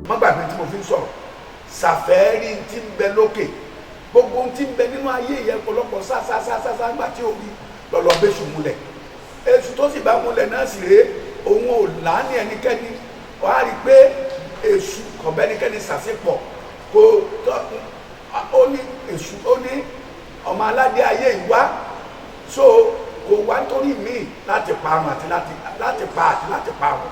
má gbàgbé tí mo fi ń sọ̀rọ̀ ṣàfẹ́rí tí ń bẹ lókè gbogbo tí ń bẹ nínú ayé yẹn pọ̀lọpọ̀ sásásásásá ńgbà tí orí lọ́lọ́ bẹ́sù múlẹ̀ èṣù tó sì bá múlẹ̀ náà sì rèé òun ò láàánú ẹnikẹ́ni wàá rí i pé èṣù kọ̀bẹ́nikẹ́ni ṣàṣepọ̀ kò tọ́ ó ní èṣù ó ní ọmọ aládé ayé ìwá so kò wá nítorí míì láti parun àti láti pa àti láti parun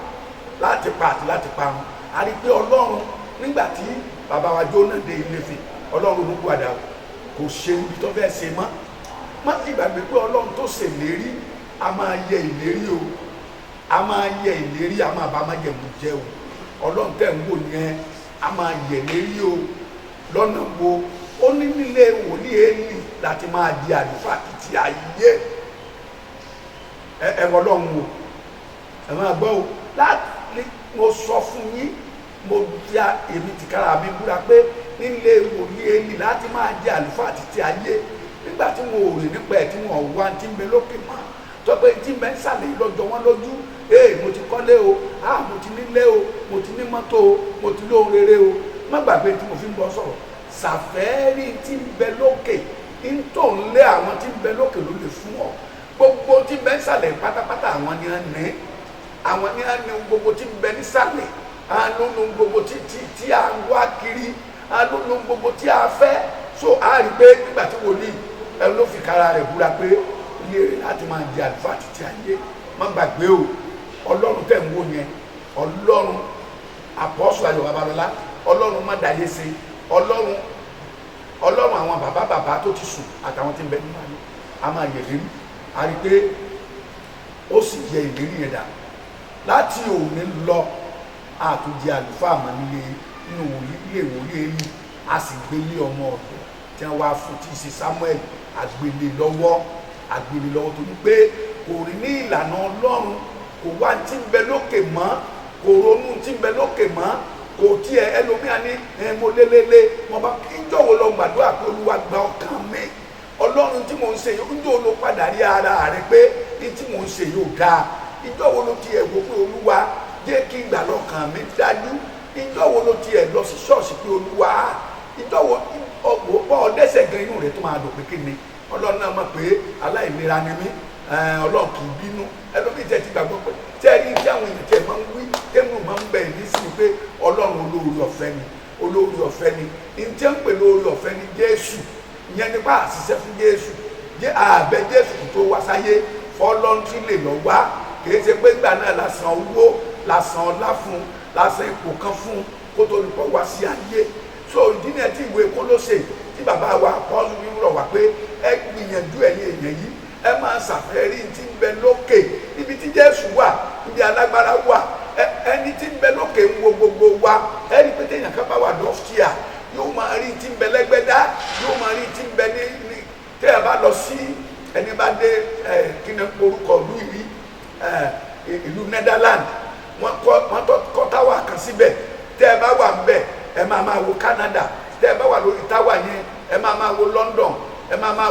láti pa àti láti parun a rí i pé ọlọ́run nígbà tí bàbá wa Jónà dé Ilé-Ifẹ̀ ọlọ́run ló gbàdá kò ṣe ibi tó fẹ́ ṣe mọ́ má sì gbàgbé pé ọlọ́run tó ṣèlérí a máa yẹ ìlérí o a máa yẹ ìlérí a máa bá májẹ̀mú jẹ́ o ọlọ́run tẹ̀ ń wò yẹn a máa yẹ ìlérí o lọ́nà wo ó ní nílé wòlíì Élì láti máa di àlùfáà títí ayé ẹ̀rọ ọlọ́run o ẹ̀ máa gbọ́ o láti mo sọ fún yín mo ya èmi tìkára mi búra pé nílé wòlíì Élì láti máa di àlùfáà títí ayé nígbà tí wọn ò rìn nípa ẹ̀ tí wọn ò wá tí ń bẹ lókè mọ́ tọ́ pé tí ń bẹ ń sàlẹ̀ lọ́jọ́ wọn lójú mo ti kọ́lé o mo ti nílé o mo ti ní mọ́tò o mo ti lóhun rere o má gbàgbé tí mo fi ń bọ́ sọ̀rọ̀ ṣàfẹ́rí tí ń bẹ lókè ń tó ń lé àwọn tí ń bẹ lókè ló lè fún ọ gbogbo tí ń bẹ ń sàlẹ̀ pátápátá àwọn ni wọ́n ní àwọn ni wọ́n ní gbogbo tí ń bẹ ní sàlẹ̀ àwọn ló ń gbogbo tí a ń wá kiri àwọn ló ń gbogbo tí a fẹ́ so a rí pé nígbà tí wòlíì ẹ ló fi kára rẹ̀ búra pé ilé rẹ̀ láti máa di àlùfáà títí ayé má gbàgbé o ọlọ́run tẹ̀ ń wò yẹn ọlọ́run àpọ́sù Ayọ̀ Babalọ́lá ọlọ́run má dàyé ṣe ọlọ́run àwọn bàbá tó ti sùn àtàwọn tí ń bẹ nínú ayé a máa yẹ lérí a rí pé ó sì yẹ ìlérí yẹn dà láti òní lọ àtúndì àlùfáà mọ́ nílé nínú ilé wòlíì Élì a sì gbélé ọmọ ọ̀dọ̀ tí wọ́n wá fún tí í ṣe Samuel àgbélé lọ́wọ́ tó ní pé kò rí ní ìlànà ọlọ́run kò wá tí ń bẹ lókè mọ́ kò ronú tí ń bẹ lókè mọ́ kò tiẹ̀ ẹlòmíà ní mo lélẹ́lé mo bá ìjọ wo lọ gbàdúrà pé Olúwa gba ọkàn mi ọlọ́run tí mò ń ṣe yìí ìjọ ló padà rí ara rẹ pé ní tí mò ń ṣe yóò dáa ìjọ wo ló tiẹ̀ wò pé Olúwa jẹ́ kí ìgbàlọ́kàn mi dájú ìjọ wo ló tiẹ̀ lọ sí ṣọ́ọ̀ṣì pé Olúwa ìjọ wo ọgbọ ọdẹsẹ gan inú rẹ tó máa dùn pé kí ni Ọlọ́run náà mọ̀ pé aláìlera ni mí Ọlọ́run kì í bínú ẹlòmíì tẹ ti gbàgbọ́ pé tẹ́ẹ̀rí tí àwọn èèyàn tẹ máa ń wí tẹ́nu máa ń bẹ̀ ní sí pé Ọlọ́run olórí ọ̀fẹ́ ni ntẹ́ ń pè lórí ọ̀fẹ́ ni Jésù ìyẹn nípa àṣìṣe fún Jésù àbẹ Jésù tó wá sáyé fọlọ́ntì lè lọ wá kì í ṣe pé gbà náà lásán owó lásán ọlá fún lásán ipò kan fún kó tó nípa wá sí ayé so ìdí ni ẹ ti ìwé Kólósè tí bàbá wa Pọ́ọ̀lù ń rọ̀ wá pé ẹ gbìyànjú ẹ̀yin èèyàn yìí ẹ máa ṣàfẹ́rí tí ń bẹ lókè níbi tí Jésù wà níbi alágbára wà ẹni tí ń bẹ lókè ń wo gbogbo wa ẹni pé téèyàn kan bá wà lọ́fíà yóò máa rí tí ń bẹ lẹ́gbẹ́dá yóò máa rí tí ń bẹ ní tẹ́ ẹ bá lọ sí ẹni bá dé kí ni orúkọ ìlú Netherlands wọ́n kọ́ táwà kan síbẹ̀ tẹ́ ẹ bá wà ń bẹ̀ ẹ máa wo Canada tẹ ẹ bá wà lórí táwà yẹn ẹ máa wo London ẹ máa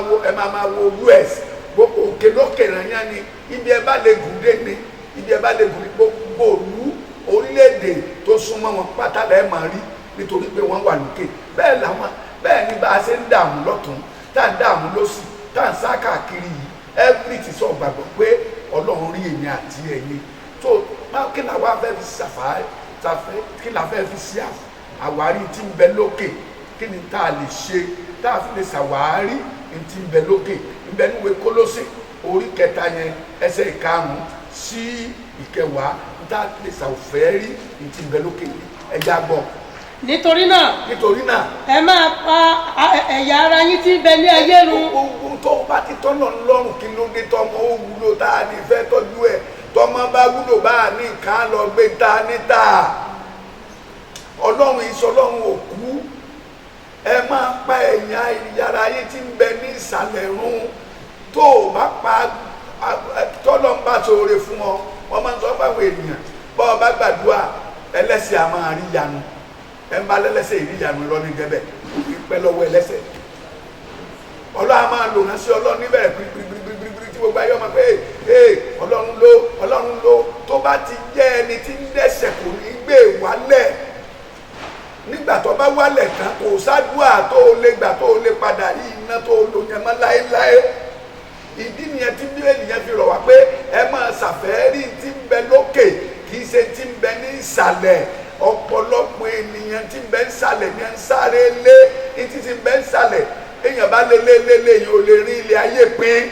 wo US gbogbo òkè lókè rányá ni ibi ẹ bá lè gùn dé ni ibi ẹ bá lè gùn gbogbo òlú orílẹ̀-èdè tó súnmọ́ wọn pátá lẹ́ẹ̀ máa rí nítorí pé wọ́n wà lókè bẹ́ẹ̀ ni bá a ṣe ń dààmú lọ́tún tá à ń dààmú lọ́sì tá à ń sá káàkiri yìí everything sọ gbàgbọ́ pé Ọlọ́run rí èmi àti ẹ̀yin tó kí la wá fẹ́ fi ṣàfẹ́ kí la fẹ́ fi ṣe àwárí tí ń bẹ lókè kí ni tá a lè ṣe tá a fi lè ṣàwárí tí ń bẹ lókè ń bẹ níwèé Kólósè orí 3 yẹn ẹsẹ̀ 5 sí 10 tá a lè ṣàfẹ́rí tí ń bẹ lókè ẹja gbọ́. nítorí náà ẹ máa pa ẹ̀yà ara yín tí ń bẹ ní ayé run. gbogbo tó bá ti tọ́nà lọ́rùn kí ló dé tọmọ ó wúlò tá a ní fẹ́ tọ́jú ẹ̀ tọmọ bá wúlò bá a ní nǹkan lọ gbé ta níta Ọlọ́run ìsọlọ́run òkú ẹ máa pa ẹ̀yà ìyára yín tí ń bẹ ní ìsàlẹ̀ run tó o bá pa tọ́lọ́ ń bá ṣoore fún ọ wọ́n máa ń sọ fáwọn ènìyàn bọ́ ọ bá gbàdúrà ẹlẹ́sẹ̀ a máa rí yanu ẹ ń bá lẹ́lẹ́sẹ̀ ìrí yanu lọ ní gẹ́bẹ̀ ìpẹ́ lọ́wọ́ ẹlẹ́sẹ̀ Ọlọ́run a máa lò náà sí Ọlọ́run níbẹ̀rẹ̀ pírípírípírí tí gbogbo ayé ọmọ pé Ọlọ́run ló tó bá ti jẹ́ ẹni tí ń dẹ́ṣẹ̀ kò ní gbé wálẹ̀ kò sádùá tó o lè gbà tó o lè padà rí iná tó o lò yẹn mọ́ láéláé. Ìdí nìyẹn tí Bíbélì yẹn fi rọ̀ wá pé ẹ máa ṣàfẹ́rí tí ń bẹ lókè kì í ṣe tí ń bẹ ní ìsàlẹ̀. Ọ̀pọ̀lọpọ̀ ènìyàn tí ń bẹ ń sàlẹ̀ ní ń sáré lé ní tí ń bẹ ń sàlẹ̀ èèyàn bá lé yìí ò lè rí ilé ayé pín.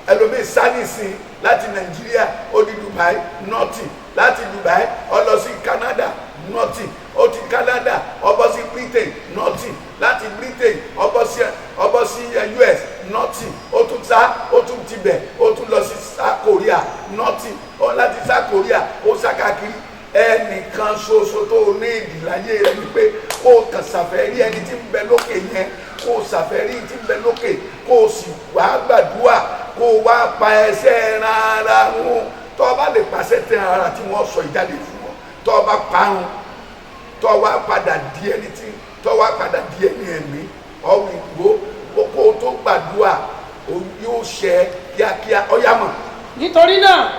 Ẹlòmíì sánìsì láti Nàìjíríà ó di Dubai nọ́ọ̀tì, láti Dubai ó lọ sí Canada nọ́ọ̀tì, ó ti Canada ó bọ́ sí Britain nọ́ọ̀tì, láti Britain ó bọ́ sí US nọ́ọ̀tì, ó tún tibẹ̀ ó tún lọ sí South Korea nọ́ọ̀tì, ó láti South Korea ó sá káàkiri. Ẹnìkan ṣoṣo tó ní ìdíláyé rẹ ni pé kó o kàn ṣàfẹ́rí ẹni tí ń bẹ lókè yẹn, kó o ṣàfẹ́rí tí ń bẹ lókè, kó o sì wá gbàdúrà, kó o wá pa ẹsẹ̀ ẹran ara wọn. Tó o bá lè pàṣẹ tẹ ara tí wọ́n sọ ìjáde fún wọn, tó o bá parun, tó o wá padà di ẹni tí, tó o wá padà di ẹni ẹ̀mí ọ̀wìn ìgbó, kó o tó gbàdúrà yóò ṣẹ kíákíá ọ̀yàmọ̀.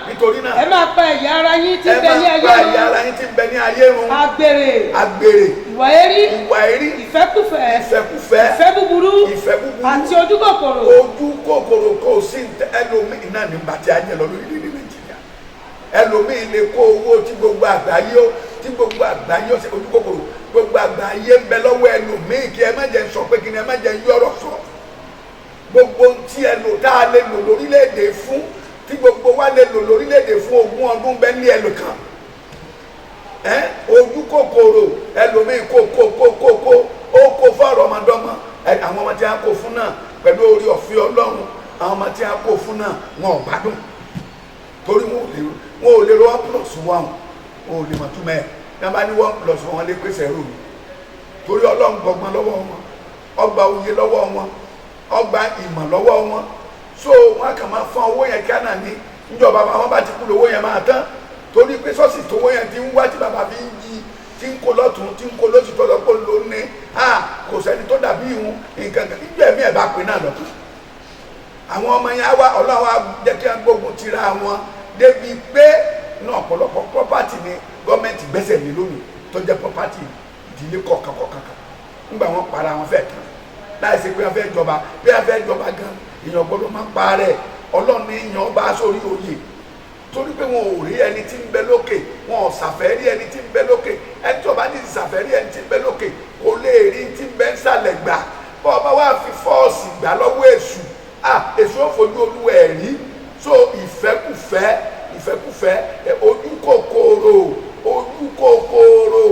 Nítorí náà ẹ máa pa ẹ̀yà ara yín tí ń bẹ ní ayé run. ẹ máa pa ẹ̀yà ara yín tí ń bẹ ní ayé run. Àgbèrè, ìwà èérí, ìfẹ́kùfẹ́, ìfẹ́ búburú àti ojú kòkòrò. Kò sí ẹlòmíì náà ní bàtí ayé lọ lórílẹ̀-èdè Nàìjíríà. Ẹlòmíì lè kó owó tí gbogbo àgbáyé ó ṣe ojú kòkòrò, gbogbo àgbáyé ń bẹ lọ́wọ́ ẹlòmíì. Kí ẹ má jẹ́ sọ pé kí ni ẹ má jẹ́ yọ̀rọ̀ sọ. Gbogbo tí ẹ lò tá a lè lò lórílẹ̀-èdè fún, tí gbogbo wa lè lò lórílẹ̀-èdè fún 20 ọdún bẹ́ẹ̀ ní ẹlòkan. Ojú kòkòrò ẹlòmíì kó fọ́ọ̀rọ̀ ọmọdọ́mọ. Àwọn ọmọ tí a kó fún náà pẹ̀lú orí ọ̀fẹ́ Ọlọ́run, àwọn ọmọ tí a kó fún náà wọn ò gbádùn. Torí wọn ò lè ro 1+1, wọn ò lè mọ̀ túmọ̀ ẹ̀. Ní wọ́n bá ní 1+1 lè pèsè ẹ̀rọ mi. Torí Ọlọ́run gbọ̀gbọ́n lọ́wọ́ wọn, ọgbà òye lọ́wọ́ wọn, ọgbà ìmọ̀ lọ́wọ́ wọn. So wọn kàn máa fún owó yẹn kí á nà ní níjọba àwọn bá ti kú lówó yẹn máa tán. Torí pé ṣọ́ọ̀ṣì tówó yẹn ti ń wá tí bàbá fi ń yí, tí ń kó lọ́tún, tí ń kó lóṣù tó lọ kó ló ní kò sẹ́ni tó dàbí ìhun nǹkan kan níjọ́ ẹ̀mí ẹ̀ bá pè náà lọ́tún. Àwọn ọmọ yẹn á wá Ọlọ́run á jẹ́ kí wọ́n gbógun tira wọn débi pé náà ọ̀pọ̀lọpọ̀ property ni gọ́ọ̀mẹ̀ntì gbẹ́sẹ̀ lé lónìí tó jẹ́ property ìdílé kọ̀ọ̀kan nígbà wọn para wọn fẹ́ kan láì ṣe pé wọ́n fẹ́ jọba bí wọ́n fẹ́ jọba gan èèyàn gbọ́dọ̀ máa ń parẹ́. Ọlọ́run ní èèyàn bá sórí oyè torí pé wọn ò rí ẹni tí ń bẹ lókè, wọn ò ṣàfẹ́rí ẹni tí ń bẹ lókè. Ẹni tí ó bá ní ṣàfẹ́rí ẹni tí ń bẹ lókè kò lè rí tí ń bẹ ń sàlẹ̀ gbà. Bọ́ ọba wa fi fọ́ọ̀sì gbà lọ́wọ́ èṣù, èṣù ó fojú Olúwa ẹ̀ rí. So ìfẹ́kùfẹ́ ojú kòkòrò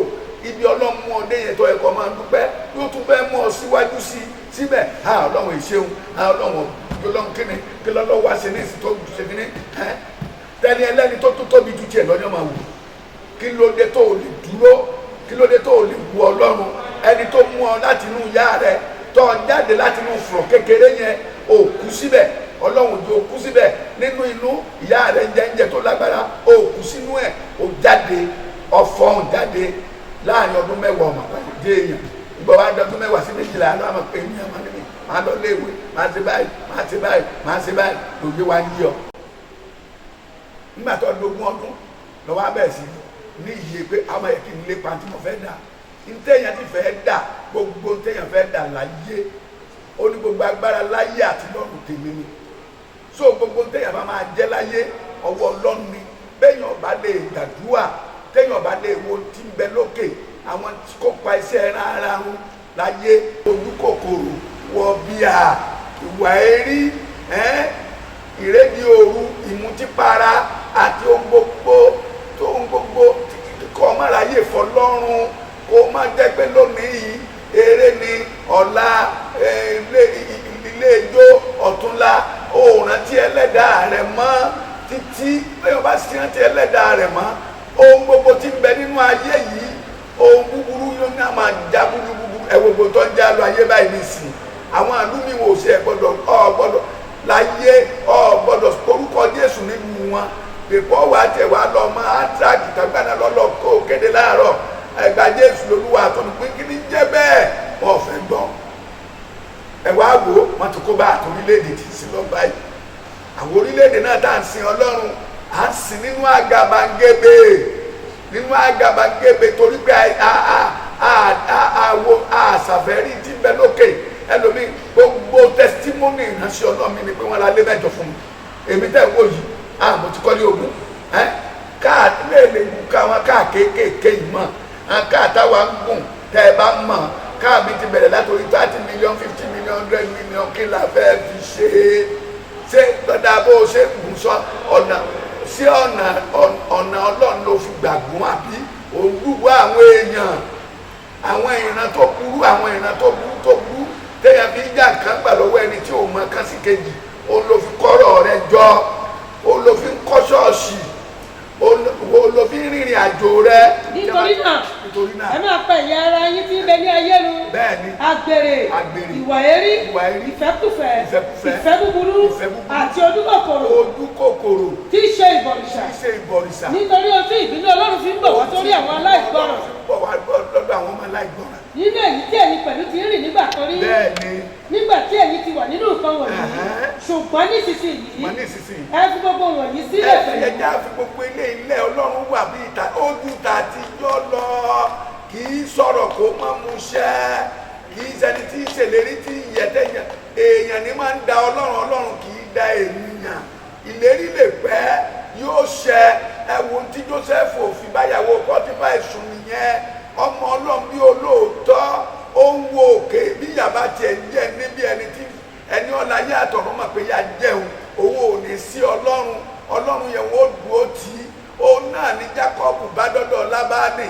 ibi Ọlọ́run mú ọdẹ yẹn tó ẹ̀kọ́ máa ń dúpẹ́ yóò tún fẹ́ mú ọ síwájú sí síbẹ̀. Ọlọ́run ìṣeun, Ọlọ́run kíni kí lọ́lọ́ wá ṣe ní ìsìn tó ṣe kíní. Tẹ́ni ẹlẹ́ni tó tún tóbi ju tiẹ̀ lọ́jọ́ máa wù. Kí ló dé tó o lè dúró? Kí ló dé tó o lè wu Ọlọ́run? Ẹni tó mú ọ láti inú ìyá rẹ, tó jáde láti inú fùrọ̀ kékeré yẹn, ò kú síbẹ̀. Ọlọ́run jẹ́ òkú síbẹ̀ nínú inú ìyá rẹ jẹ́ńjẹ́ tó lágbára, ò kú sínú ẹ̀, ò jáde ọ̀fọ̀n jáde láàrin ọdún 10 ọmọ dé èèyàn. Ìgbà wa dọ́dún 10 sí 12 ló àmọ̀ pé ènìyàn máa níbi máa lọ léèwé, máa ṣe báyìí lòye wa yí ọ. Nígbà tó 20 ọdún lọ́wọ́ abẹ́ sí ní iye pé àwọn ẹ̀kí ń lépa tí mo fẹ́ dà. Ntẹ̀yàn ti fẹ́ dà, gbogbo ntẹ̀yàn fẹ́ dà láyé. Ó ní gbogbo agbára láyé àti lọ́run tèmi ni. So gbogbo ntẹ̀yàn bá máa jẹ́ láyé ọwọ́ Ọlọ́run ni. Bẹ́ẹ̀yàn ọba lè gbàdúrà, tẹ̀yàn ọba lè wo tí ń bẹ lókè, àwọn tí kò pa iṣẹ́ ẹran ara wọn láyé. Ojú kòkòrò, wọ̀bìà, ìwà èérí, ìrédìí òru, ìmutípara àti ohun gbogbo kọ́ ọ má ráyè fọlọ́run. Kó má jẹ́ pé lónìí eré ni, ọ̀la ilé ijó, ọ̀túnla ó rántí ẹlẹ́dàá rẹ̀ mọ́ títí lẹ́yìn bá sì rántí ẹlẹ́dàá rẹ̀ mọ́. Ohun gbogbo tí ń bẹ nínú ayé yìí, ohun búburú yóò ní àmà já búburú ẹ̀wọ̀gbọ̀n tó ń já lọ ayé báyìí nìsín. Àwọn àlùmí wo ṣe gbọ́dọ̀ láyé gbọ́dọ̀ orúkọ Jésù nínú wọn. Pèpọ̀ wà tẹ̀ wá lọ mọ́ átíráàkì tàgbàdà lọ́lọ́ kó kéde láàárọ̀ ẹgbà Jésù lolúwa àtọ́nu pé kí ni jẹ́ bẹ́ẹ̀ wọ́n fẹ́ gbọ́. Ẹ̀wá wo wọ́n ti kó bá àtòrílẹ̀-èdè ti sí lọ báyìí. Àwọn orílẹ̀-èdè náà tá à ń sin Ọlọ́run à ń sin nínú àgàbàgebè torí pé àwo àṣàfẹ́rí tí ń bẹ lókè ẹlòmíì gbogbo testimony ìránṣẹ́ ọlọ́mi ni pé wọ́n ra lé mẹ́jọ fún mi èmi tẹ̀ wò yìí mo ti kọ́lé ogun káà lè gùn káwọn káà kéékèèké yìí mọ̀ káà táwa ń gùn tẹ́ ẹ bá mọ̀ káà mi ti bẹ̀rẹ̀ látòrí 30 million 50 million 100 million kí la fẹ́ fi ṣe lọ́dà bó ṣe gùn sọ ọ̀nà sí ọ̀nà ọlọ́run ló fi gbàgbọ́n àbí òǹdùwọ̀ àwọn ìran tó burú àwọn ìran tó burú téèyàn fi ń jà kán gbà lọ́wọ́ ẹni tí ò mọ kán sí kejì òun ló fi kọ́rọ̀ rẹ jọ òun ló fi ń kọ́ ṣọ́ọ̀ṣì òun ló fi ń rìnrìn àjò rẹ. nítorí náà ẹ máa pa ẹ̀yà ara yín tí ń bẹ ní ayé lu àgbèrè ìwà èrí ìfẹ́kùfẹ́ ìfẹ́ búburú àti ojúkòkòrò tí í ṣe ìbọ̀rìṣà nítorí ojú ìbínú ọlọ́run fi ń bọ̀ wá sórí àwọn aláìgbọràn nínú èyí tí ẹ̀yin pẹ̀lú ti ń rìn nígbà kan rí nígbà tí ẹ̀yin ti wà nínú nǹkan wọ̀nyí ṣùgbọ́n nísinsìnyí ẹ fi gbogbo wọ̀nyí sílẹ̀ pẹ̀lú. ẹ̀jẹ̀ á fi gbogbo ilé ọlọ́run wà bí ojú ta ti yọ lọ kì í sọ̀rọ̀ kó má mú ṣẹ́ kì í ṣẹni tí í ṣèlérí tí ìyẹ́tẹ̀yàn èèyàn ni máa ń da ọlọ́run kì í da ènìyàn ìlérí lè pẹ́ yóò ṣẹ ẹ̀wọ̀n tí Joseph òfin báyàwó Pọ́tífà ẹ̀sùn nìyẹn ọmọ ọlọ́run bí olóòótọ́ ó ń wo òkè bí yàrá tiẹ̀ ń jẹ́ níbi ẹni ọ̀la yá àtọ̀run mọ̀ pé yá jẹun owó ò ní sí ọlọ́run yẹn wọ́n dùn ó tì í òun náà ní Jákọ́bù bá dọ́dọ̀ Lábánì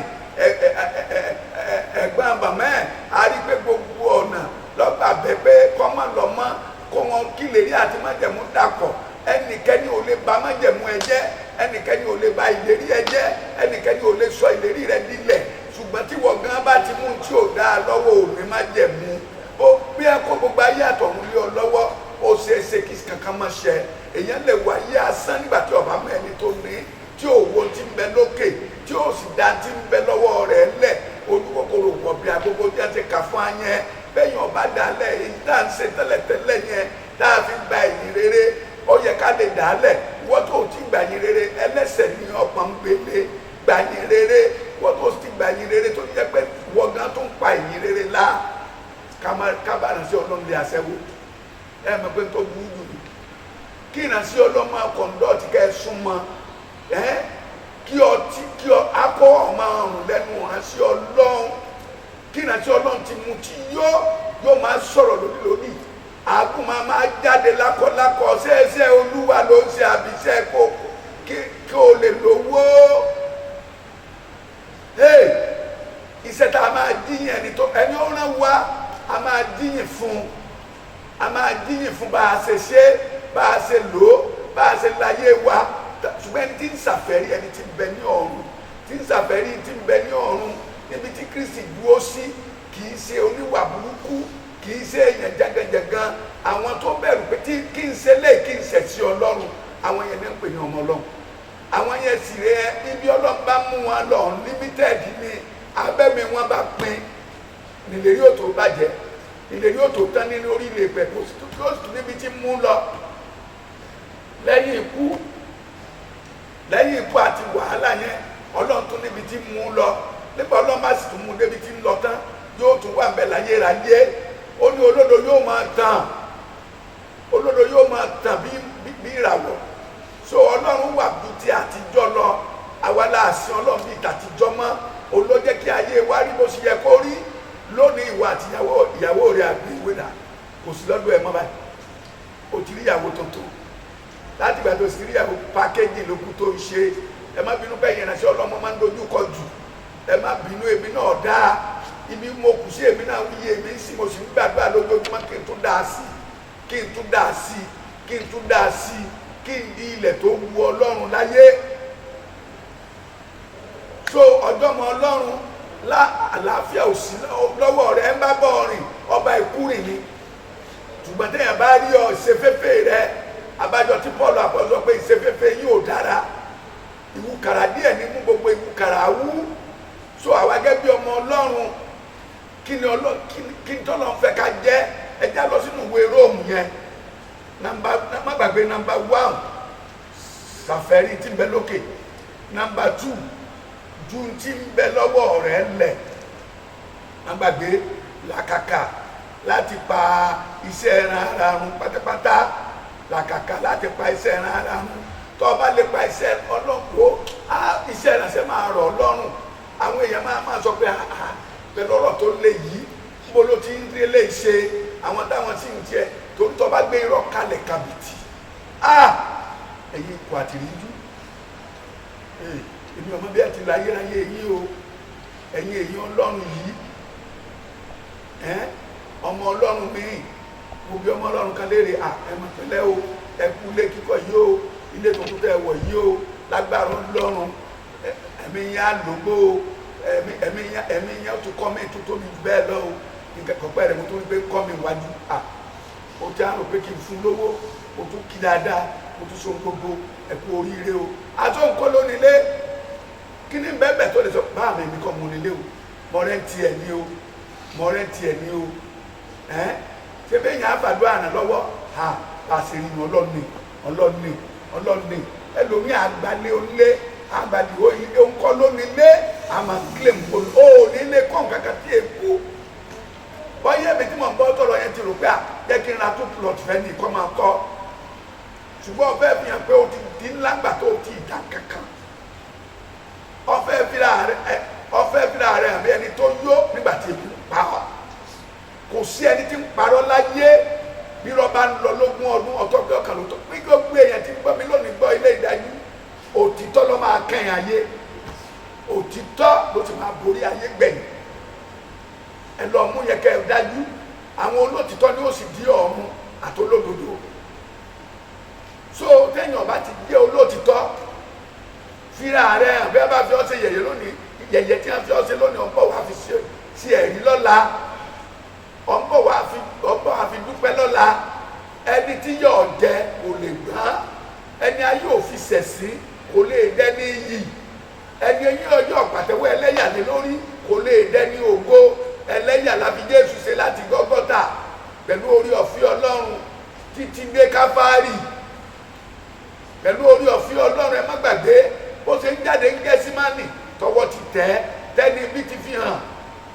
ẹ̀gbọ́n bàmá ẹ̀ a rí pé gbogbo ọ̀nà lọ́gbà bẹ́ẹ̀ pé kọ́ má lọ mọ́ kó wọn kí lè rí àti májẹ̀mú dàpọ̀ ẹnikẹ́ni ò lè ba májẹ̀mú ẹ jẹ́ ẹnikẹ́ni ò lè ba ìlérí ẹ jẹ́ ẹnikẹ́ni ò lè sọ ìlérí rẹ dilẹ̀ ṣùgbọ́n tí wọ́n gan bá ti mú tí ò dáa lọ́wọ́ òní májẹ̀mú ó bí ẹ kó gbogbo ayé àtọ̀run lé ọ lọ́wọ́ ó ṣeéṣe kí kankan má ṣe èèyàn lè wáyé asán nígbà tí ọba mọ ẹni tó ní tí òwò ti ń bẹ lókè tí ó sì dá ti ń bẹ lọ́wọ́ rẹ̀ lẹ̀ ojúkòkòrò wọ̀ bí agogo tí a ti kà fún ayẹn bẹ́yìn ọba dálẹ̀ èyí tá à ń ṣe tẹ́lẹ̀tẹ́lẹ̀ yẹn tá a fi gba ẹ̀yìn rere ó yẹ ká lè dálẹ̀ wọ́n tó ti gbà yín rere ẹlẹ́sẹ̀ ní ọ̀pọ̀ ń gbélé gbà yín rere wọ́n tó ti gbà yín rere tó jẹ́ pé wọ́n gan tó ń pa ẹ̀yìn rere lá kábàárà sí ọlọ́run lè àṣẹwó ẹ mọ̀ pé tó burú jù ní kí ìrànṣẹ́ ọlọ́mọ kọ̀ǹdọ́ọ̀tì kẹ́ ẹ súnmọ́ kí akọ ọmọ ọrùn lẹ́nu ìrànṣẹ́ ọlọ́run kí ìrànṣẹ́ ọlọ́run ti mú tí yóò máa sọ̀rọ̀ lórí àgùn máa jáde lákọ̀lákọ̀ ṣẹ́ẹ́ṣẹ́ olúwa ló ń ṣe àbíṣẹ́ kí o lè lówó iṣẹ́ tá a máa díyìn ẹni ó rán wa a máa díyìn fún bá a ṣe ṣe bá a ṣe lò ó bá a ṣe láyé wa ṣùgbọ́n ẹni tí ń ṣàfẹ́rí ẹni tí ń bẹ ní ọ̀run tí ń ṣàfẹ́rí tí ń bẹ ní ọ̀run níbi tí Kristi dúró sí kì í ṣe oníwà burúkú kì í ṣe èèyàn jagajagan àwọn tó bẹ̀rù pé kí n ṣe lé kí n ṣẹ̀ sí ọlọ́run àwọn yẹn ní ń pè ní ọmọ ọlọ́run àwọn yẹn sì rẹ ibi ọlọ́run bá mú wọn lọ unlimited ní abẹ́mi wọn bá pín nílérí òtò bàjẹ́ nílérí òtò tán nínú orílẹ̀ èpẹ̀ kò sí níbi tí mú lọ lẹ́yìn ikú àti wàhálà yẹn ọlọ́run tún níbi tí mú lọ nípa ọlọ́run bá sì tún mú débi tí ń lọ tán yóò tún wà bẹ́ẹ̀ láyé ráyé ó ní olódo yóò máa tàn bí ìràwọ̀ so ọlọ́run wà bí ti àtijọ́ lọ àwa la sìn ọlọ́run bí tàtijọ́ mọ́ olójẹ́ kí ayé wa rí bó ṣe yẹ kó rí lónìí ìwà àti ìyàwó rẹ̀ àgbé ìwé náà kò sí lọ́dún ẹ̀ mọ́ báyìí o ti rí ìyàwó tuntun láti ìgbà tó sì rí ìyàwó pákéjì lókù tó ń ṣe ẹ má bínú pé ìrìnàṣẹ́ ọlọ́mọ máa ń dojú kọ jù ẹ má bínú èmi náà dáa ibi mo kù sí èmi náà wíyé èmi ń sì mo sì ń gbàgbà lójoojúmọ́ kí n tún dáa sí kí n tún dáa sí kí n tún dáa sí kí n di ilẹ̀ tó wu ọlọ́run láyé so ọjọ́mọ ọlọ́run àlàáfíà òsì lọ́wọ́ rẹ̀ ń bá bọ̀ rìn ọba ìkúrìn ni ṣùgbọ́n téèyàn bá rí ọ ìṣeféfé rẹ abájọ tí Paul àpọ̀sọ pé ìṣeféfé yìí ò dára ìwúkàrà díẹ̀ ní mú gbogbo ìwúkàrà wú so àwa gẹ́gẹ́ bí ọmọ ọlọ́run kí ni tọ́lọ́run fẹ́ ká jẹ́ ẹjá lọ sínú ìwé Róòmù yẹn má gbàgbé nọ́mbà 1 ṣàfẹ́rí tí ń bẹ lókè nọ́mbà 2 ju tí ń bẹ lọ́wọ́ rẹ̀ lẹ̀ má gbàgbé làkàkà láti pa iṣẹ́ ẹran ara run pátápátá, làkàkà láti pa iṣẹ́ ẹran ara run. tó o bá lè pa iṣẹ́ ọlọ́pọ̀ iṣẹ́ ìrànṣẹ́ máa rọ̀ ọlọ́run. àwọn èèyàn máa sọ pé pẹ̀lú ọ̀rọ̀ tó lé yìí bó ló ti ń rí lè ṣe àwọn táwọn sì ń jẹ torí tó bá gbé irọ́ kalẹ̀ kàbìtì ẹ̀yin ikọ̀ àtìríjú èmi ọmọ bí ẹ ti la ayérayé yìí o ẹ̀yin èyí ọlọ́run yìí ọmọ ọlọ́run míì mo bí ọmọ ọlọ́run kan léèrè ẹ̀mọ̀ pẹ̀lẹ́ o ẹ̀kú ilé kíkọ́ yìí o ilé tuntun tẹ́ wọ̀ yìí o lágbára ọlọ́run ẹ̀mí yẹn á lògbó o ẹ̀mí yẹn tó kọ́ mi tó tóbi bẹ́ẹ̀ lọ o nǹkan kọ̀pẹ́ rẹ̀ mo tó ń gbé kọ́ mi wájú o ti àrò pé kí n fún lówó o tún kí dáadáa o tún so gbogbo ẹ̀kú oríire o àtọ́ nǹkan lónílé kí ni bẹ́ẹ̀ tó lè sọ bá mi kọ́ mo nílé o mọ̀rẹ́ntì ẹ̀ ní o mọ̀rẹ́ntì ẹ̀ ní o ṣé bẹ́ẹ̀ yẹn àfàdúrà àná lọ́wọ́ pàṣẹ ìrìn ọlọ́ọ̀ni ẹlòmíì àgbálẹ̀ onílé àgbàdì òǹkọ́ lónílé àmà claim o nílé kọ́ kankan tí èkó bọ́yá èmi tí mò ń bọ́ tọ̀rọ̀ yẹn ti rò pé jẹ́ kí n ra 2 plot fẹ́ ní kọ́ máa kọ́ ṣùgbọ́n ọ̀fẹ́ fi hàn pé o ti di ńlá gbà tó o ti dà kankan ọ̀fẹ́ fira rẹ̀ àbí ẹni tó yó nígbà tí ebi ń pa ọ́ kò sí ẹni tí ń parọ́ láyé bí rọ́bà ń lọ lógún ọdún ọ̀tọ́gbẹ́ ọ̀kan ló tọ́ pé kí ó gbé èèyàn tí ń gbọ́ mi lónìí gbọ́ ilé ìdájú òtítọ́ ló máa kẹ́yìn ayé òtítọ́ ló ti máa borí ayé gbẹ̀yìn ẹ lọ mú yẹ kẹ́ ẹ dájú àwọn olótìtọ́ ni ó sì di ọ̀run àtolódodo so téèyàn ọba ti jẹ́ olótìtọ́ fíra rẹ̀ àbí ẹ bá fi ọ́ ṣe yẹ̀yẹ́ lónìí yẹ̀yẹ́ tí wọ́n fi ọ́ ṣe lónìí ọ̀pọ̀ wà fi ṣe ẹ̀rí lọ́la ọ̀pọ̀ wà fi dúpẹ́ lọ́la ẹni tí yóò jẹ kò lè gbọ́n ẹni ayé òfin ṣẹ̀sín kò lè dẹ́ni yìí ẹni eyín ọjọ́ pàtẹ́wọ́ ẹlẹ́yà lé lórí kò lè dẹ́ni ògo ẹlẹ́yà la fi Jésù ṣe láti Gọ́gọ́tà pẹ̀lú orí ọ̀fẹ́ Ọlọ́run títí dé Káfárì pẹ̀lú orí ọ̀fẹ́ Ọlọ́run ẹ má gbàgbé bó ṣe ń jáde ń Gẹ́símánì tọwọ́ ti tẹ̀ tẹ́ni bí ti fi hàn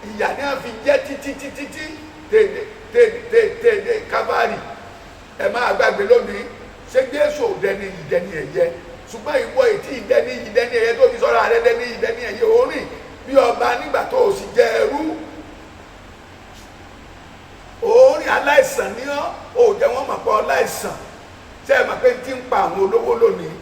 ìyà ni wọ́n fi jẹ́ títí tèdè Káfárì ẹ má gbàgbé lónìí ṣé Jésù ò dẹni ìdẹni ẹ̀yẹ ṣùgbọ́n ìwọ ètí ìdẹni ẹ̀yẹ tó fi sọ̀rọ̀ àrẹ dẹni ìdẹni ẹ̀yẹ orin bí ọba nígbà tó o sì jẹ ẹrú orin aláìsàn ní ọ́ ò jẹ́ wọ́n mọ̀ pé aláìsàn ṣé ẹ mọ̀ pé tí ń pa àwọn olówó lónìí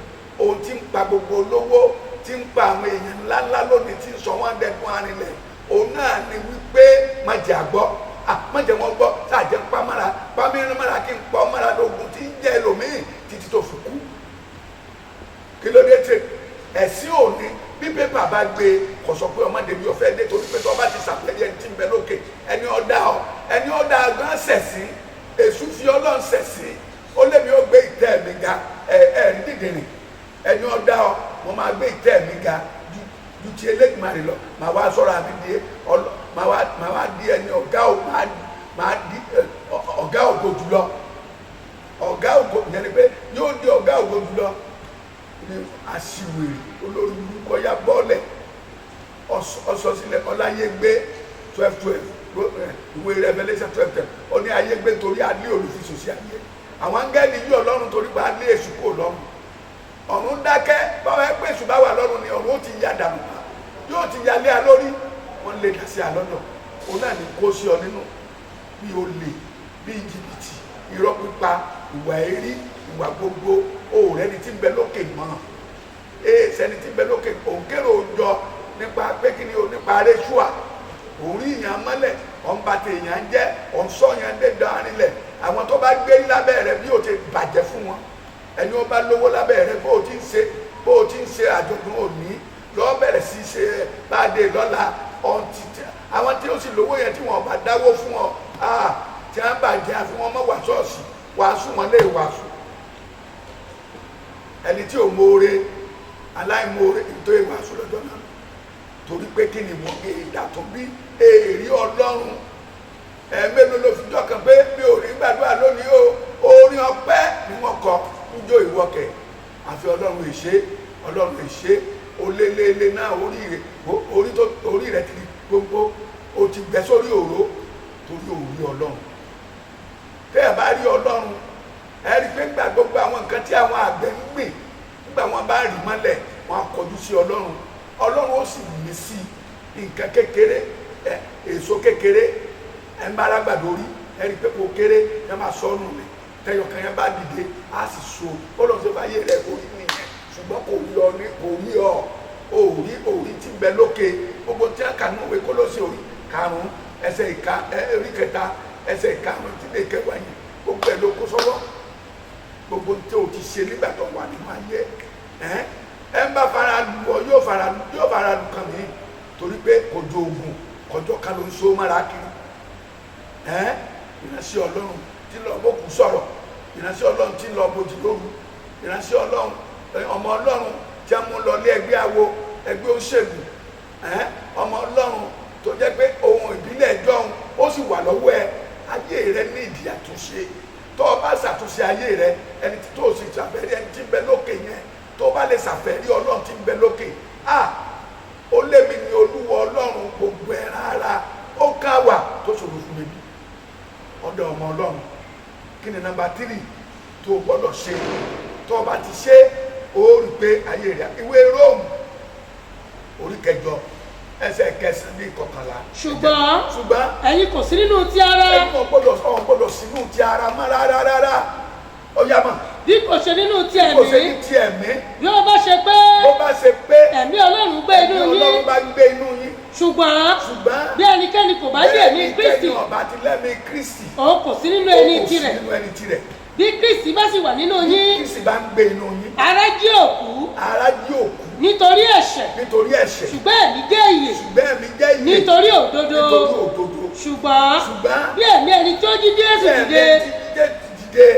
ohun tí ń pa gbogbo olówó tí ń pa àwọn èèyàn ńláńlá lónìí tí ń sọ wọ́n dẹ́kun arinlẹ̀ òun náà ni wípé má jẹ́ àgbọ́ má jẹ́ wọ́n gbọ́ ṣáàjẹ́ pamẹ́rẹ́mára kí n pa ọmọra lógun tí ń jẹ́ ẹlòmíì títí tó fi kú kí ló dé tè ẹ̀sìn òní bí pépà bá gbé kò sọ pé ọmọdé mi ò fẹ́ dé torí pé tó bá ti sàpẹ́lẹ́ ẹni tí ń bẹ lókè ẹni ọ̀dà gan ṣẹ̀sìn èṣù fi Ọlọ́run ṣẹ̀sìn ó lémi ó gbé ìtẹ́ mi ga ẹ̀rí dìdìrìn ẹni ọ̀dà mo máa gbé ìtẹ́ mi ga ju ti Elédùmarè lọ màá wá sọ̀rọ̀ àmì di màá wá di ẹni ọ̀gá ògo jùlọ ọ̀gá ògo yẹn ni pé yóò di ọ̀gá ògo jùlọ ní aṣiwèrè olórí burúkú ọ̀yà bọ́ọ̀lẹ̀ ọ̀sọ̀sílẹ̀ ọláyégbé 12:12 ìwé Revelation 12:12 ó ní ayégbé torí alẹ́ olùfisùn sí ayé àwọn áńgẹ́lì yí Ọlọ́run torí pé alẹ́ èṣù kò lọ́run ọ̀run dákẹ́ báwa ẹgbẹ́ èṣù bá wà lọ́run ni ọ̀run ó ti ya dànù yóò ti yalé a lórí wọ́n lè dà sí àlọ́dọ̀ òun náà ní kó sí ọ nínú bí olè bí jìbìtì irọ́ pípa ìwà èrí ìwà gbogbo òòrùn ẹni tí ń bẹ lókè mọ́ sẹni tí ń bẹ lókè òǹkèrò òjọ nípa pé kí ni o nípa arẹ́ṣùà òórí ìyàn mọ́lẹ̀ ọ̀nbàtẹ̀ èèyàn jẹ́ ọ̀nsọ́yàn dédé arinlẹ̀ àwọn tó bá gbé lábẹ́ rẹ bí o ti bàjẹ́ fún wọn ẹni ó bá lówó lábẹ́ rẹ bó o ti ń ṣe àjọ̀dún òní lọ́ọ́ bẹ̀rẹ̀ sí ṣe báde lọ́la àwọn tí ó sì lówó yẹn tí wọn bá dáwó fún ọ tí wọn bàjẹ́ àfi wọn mọ́ wà ṣọ́ọ̀ṣì wàásù wọn lè wàásù ẹni tí ò mọ̀ọ́re aláìmọ̀ọ́re ètò ìwàásù lọ́jọ́ náà torí pé kí ni wọ́n gbé ìdàtọ̀ bí èrè Ọlọ́run mélòó ló fi jọkàn pé mi ò rí gbàdúrà lónìí o orin ọpẹ́ ni wọ́n kọ níjó ìwọ́kẹ̀ àfi Ọlọ́run ìṣe oléléle náà orí rẹ̀ ti di gbogbo o ti gbẹ sórí òró torí òrí ọlọ́run tẹ́ ẹ bá rí ọlọ́run ẹ rí pé gbà gbogbo àwọn nǹkan tí àwọn àgbẹ̀ ń gbìn nígbà wọn bá rí mọ́lẹ̀ wọn á kọjú sí ọlọ́run ọlọ́run ó sì mí sí nǹkan kékeré èso kékeré ẹ ń bá alágbàdo rí ẹ rí pé kò kéré ẹ máa sọ ọ́nù rẹ̀ tẹyọkan yẹn bá dìde á sì so bọ́lọ̀ tó bá yé rẹ̀ kò rí nìyẹn ṣùgbọ́n kò rí ọ ní kò rí ọ òrí tí ń bẹ lókè gbogbo tí a kà ní òwe Kólósè orí karùn-ún ẹsẹ̀ ìka orí kẹta ẹsẹ̀ ìkarùn tí lè kẹwàá yẹn gbogbo ẹ̀ ló kó sọ́wọ́ gbogbo tí o ti ṣe nígbà tó wà nínú ayé ẹ ń bá fara lu ọ yóò fara lu kàn mí torí pé kòjò oògùn kọjọ ká ló ń so mára kiri ìránṣẹ́ Ọlọ́run tí lọ bókun sọ̀rọ̀ ìránṣẹ́ Ọlọ́run tí lọ bójú lóru ìránṣẹ́ Ọlọ́run ọmọ Ọlọ́run tí a mú lọ lé ẹgbẹ́ awo ẹgbẹ́ òṣèlú ọmọ Ọlọ́run tó jẹ́ pé ohun ìbílẹ̀ ẹjọ́hun ó sì wà lọ́wọ́ ẹ ayé rẹ ní ìdí àtúnṣe tó o bá ṣàtúnṣe ayé rẹ ẹni tó o sì ṣàfẹ́rí ẹni tí ń bẹ lókè yẹn tó o bá lè ṣàfẹ́rí Ọlọ́run tí ń bẹ lókè ó lé mi ní Olúwa Ọlọ́run gbogbo ẹ̀ rárá ó ká wà tó ṣòro fún mi ọ̀dọ̀ ọmọ Ọlọ́run kí ni nọ́mbà 3 tó o gbọ́dọ̀ ṣe tó o bá ti ṣe ó rí pé ayé rẹ ìwé Róòmù orí 8 ẹsẹ̀ 9-11. ṣùgbọ́n ẹ̀yin kò sí nínú ti ara. ẹ̀yin kò gbọ́dọ̀ sínú ti ara mọ́ rárá ọ̀yá mọ̀. bí kò ṣe nínú ti ẹ̀mí. bí kò ṣe ní ti ẹ̀mí. bí ó bá ṣe pé. ẹ̀mí Ọlọ́run gbé inú yín. ẹ̀mí Ọlọ́run bá gbé inú yín. ṣùgbọ́n bí ẹnikẹ́ni kò bá ní ẹ̀mí Kristi. bí ẹnikẹ́ni ọba ti lẹ́mí Kristi. òun kò sí nínú ẹni tirẹ̀. bí Kristi bá sì wà nínú yín. bí Kristi bá ń gbé inú yín. ara jí òkú. nítorí ẹ̀ṣẹ̀. ṣùgbọ́n ẹ̀mí jẹ́ ìyè. nítorí òdodo. ṣùgbọ́n bí ẹ̀mí ẹni tí ó jí Jésù dìde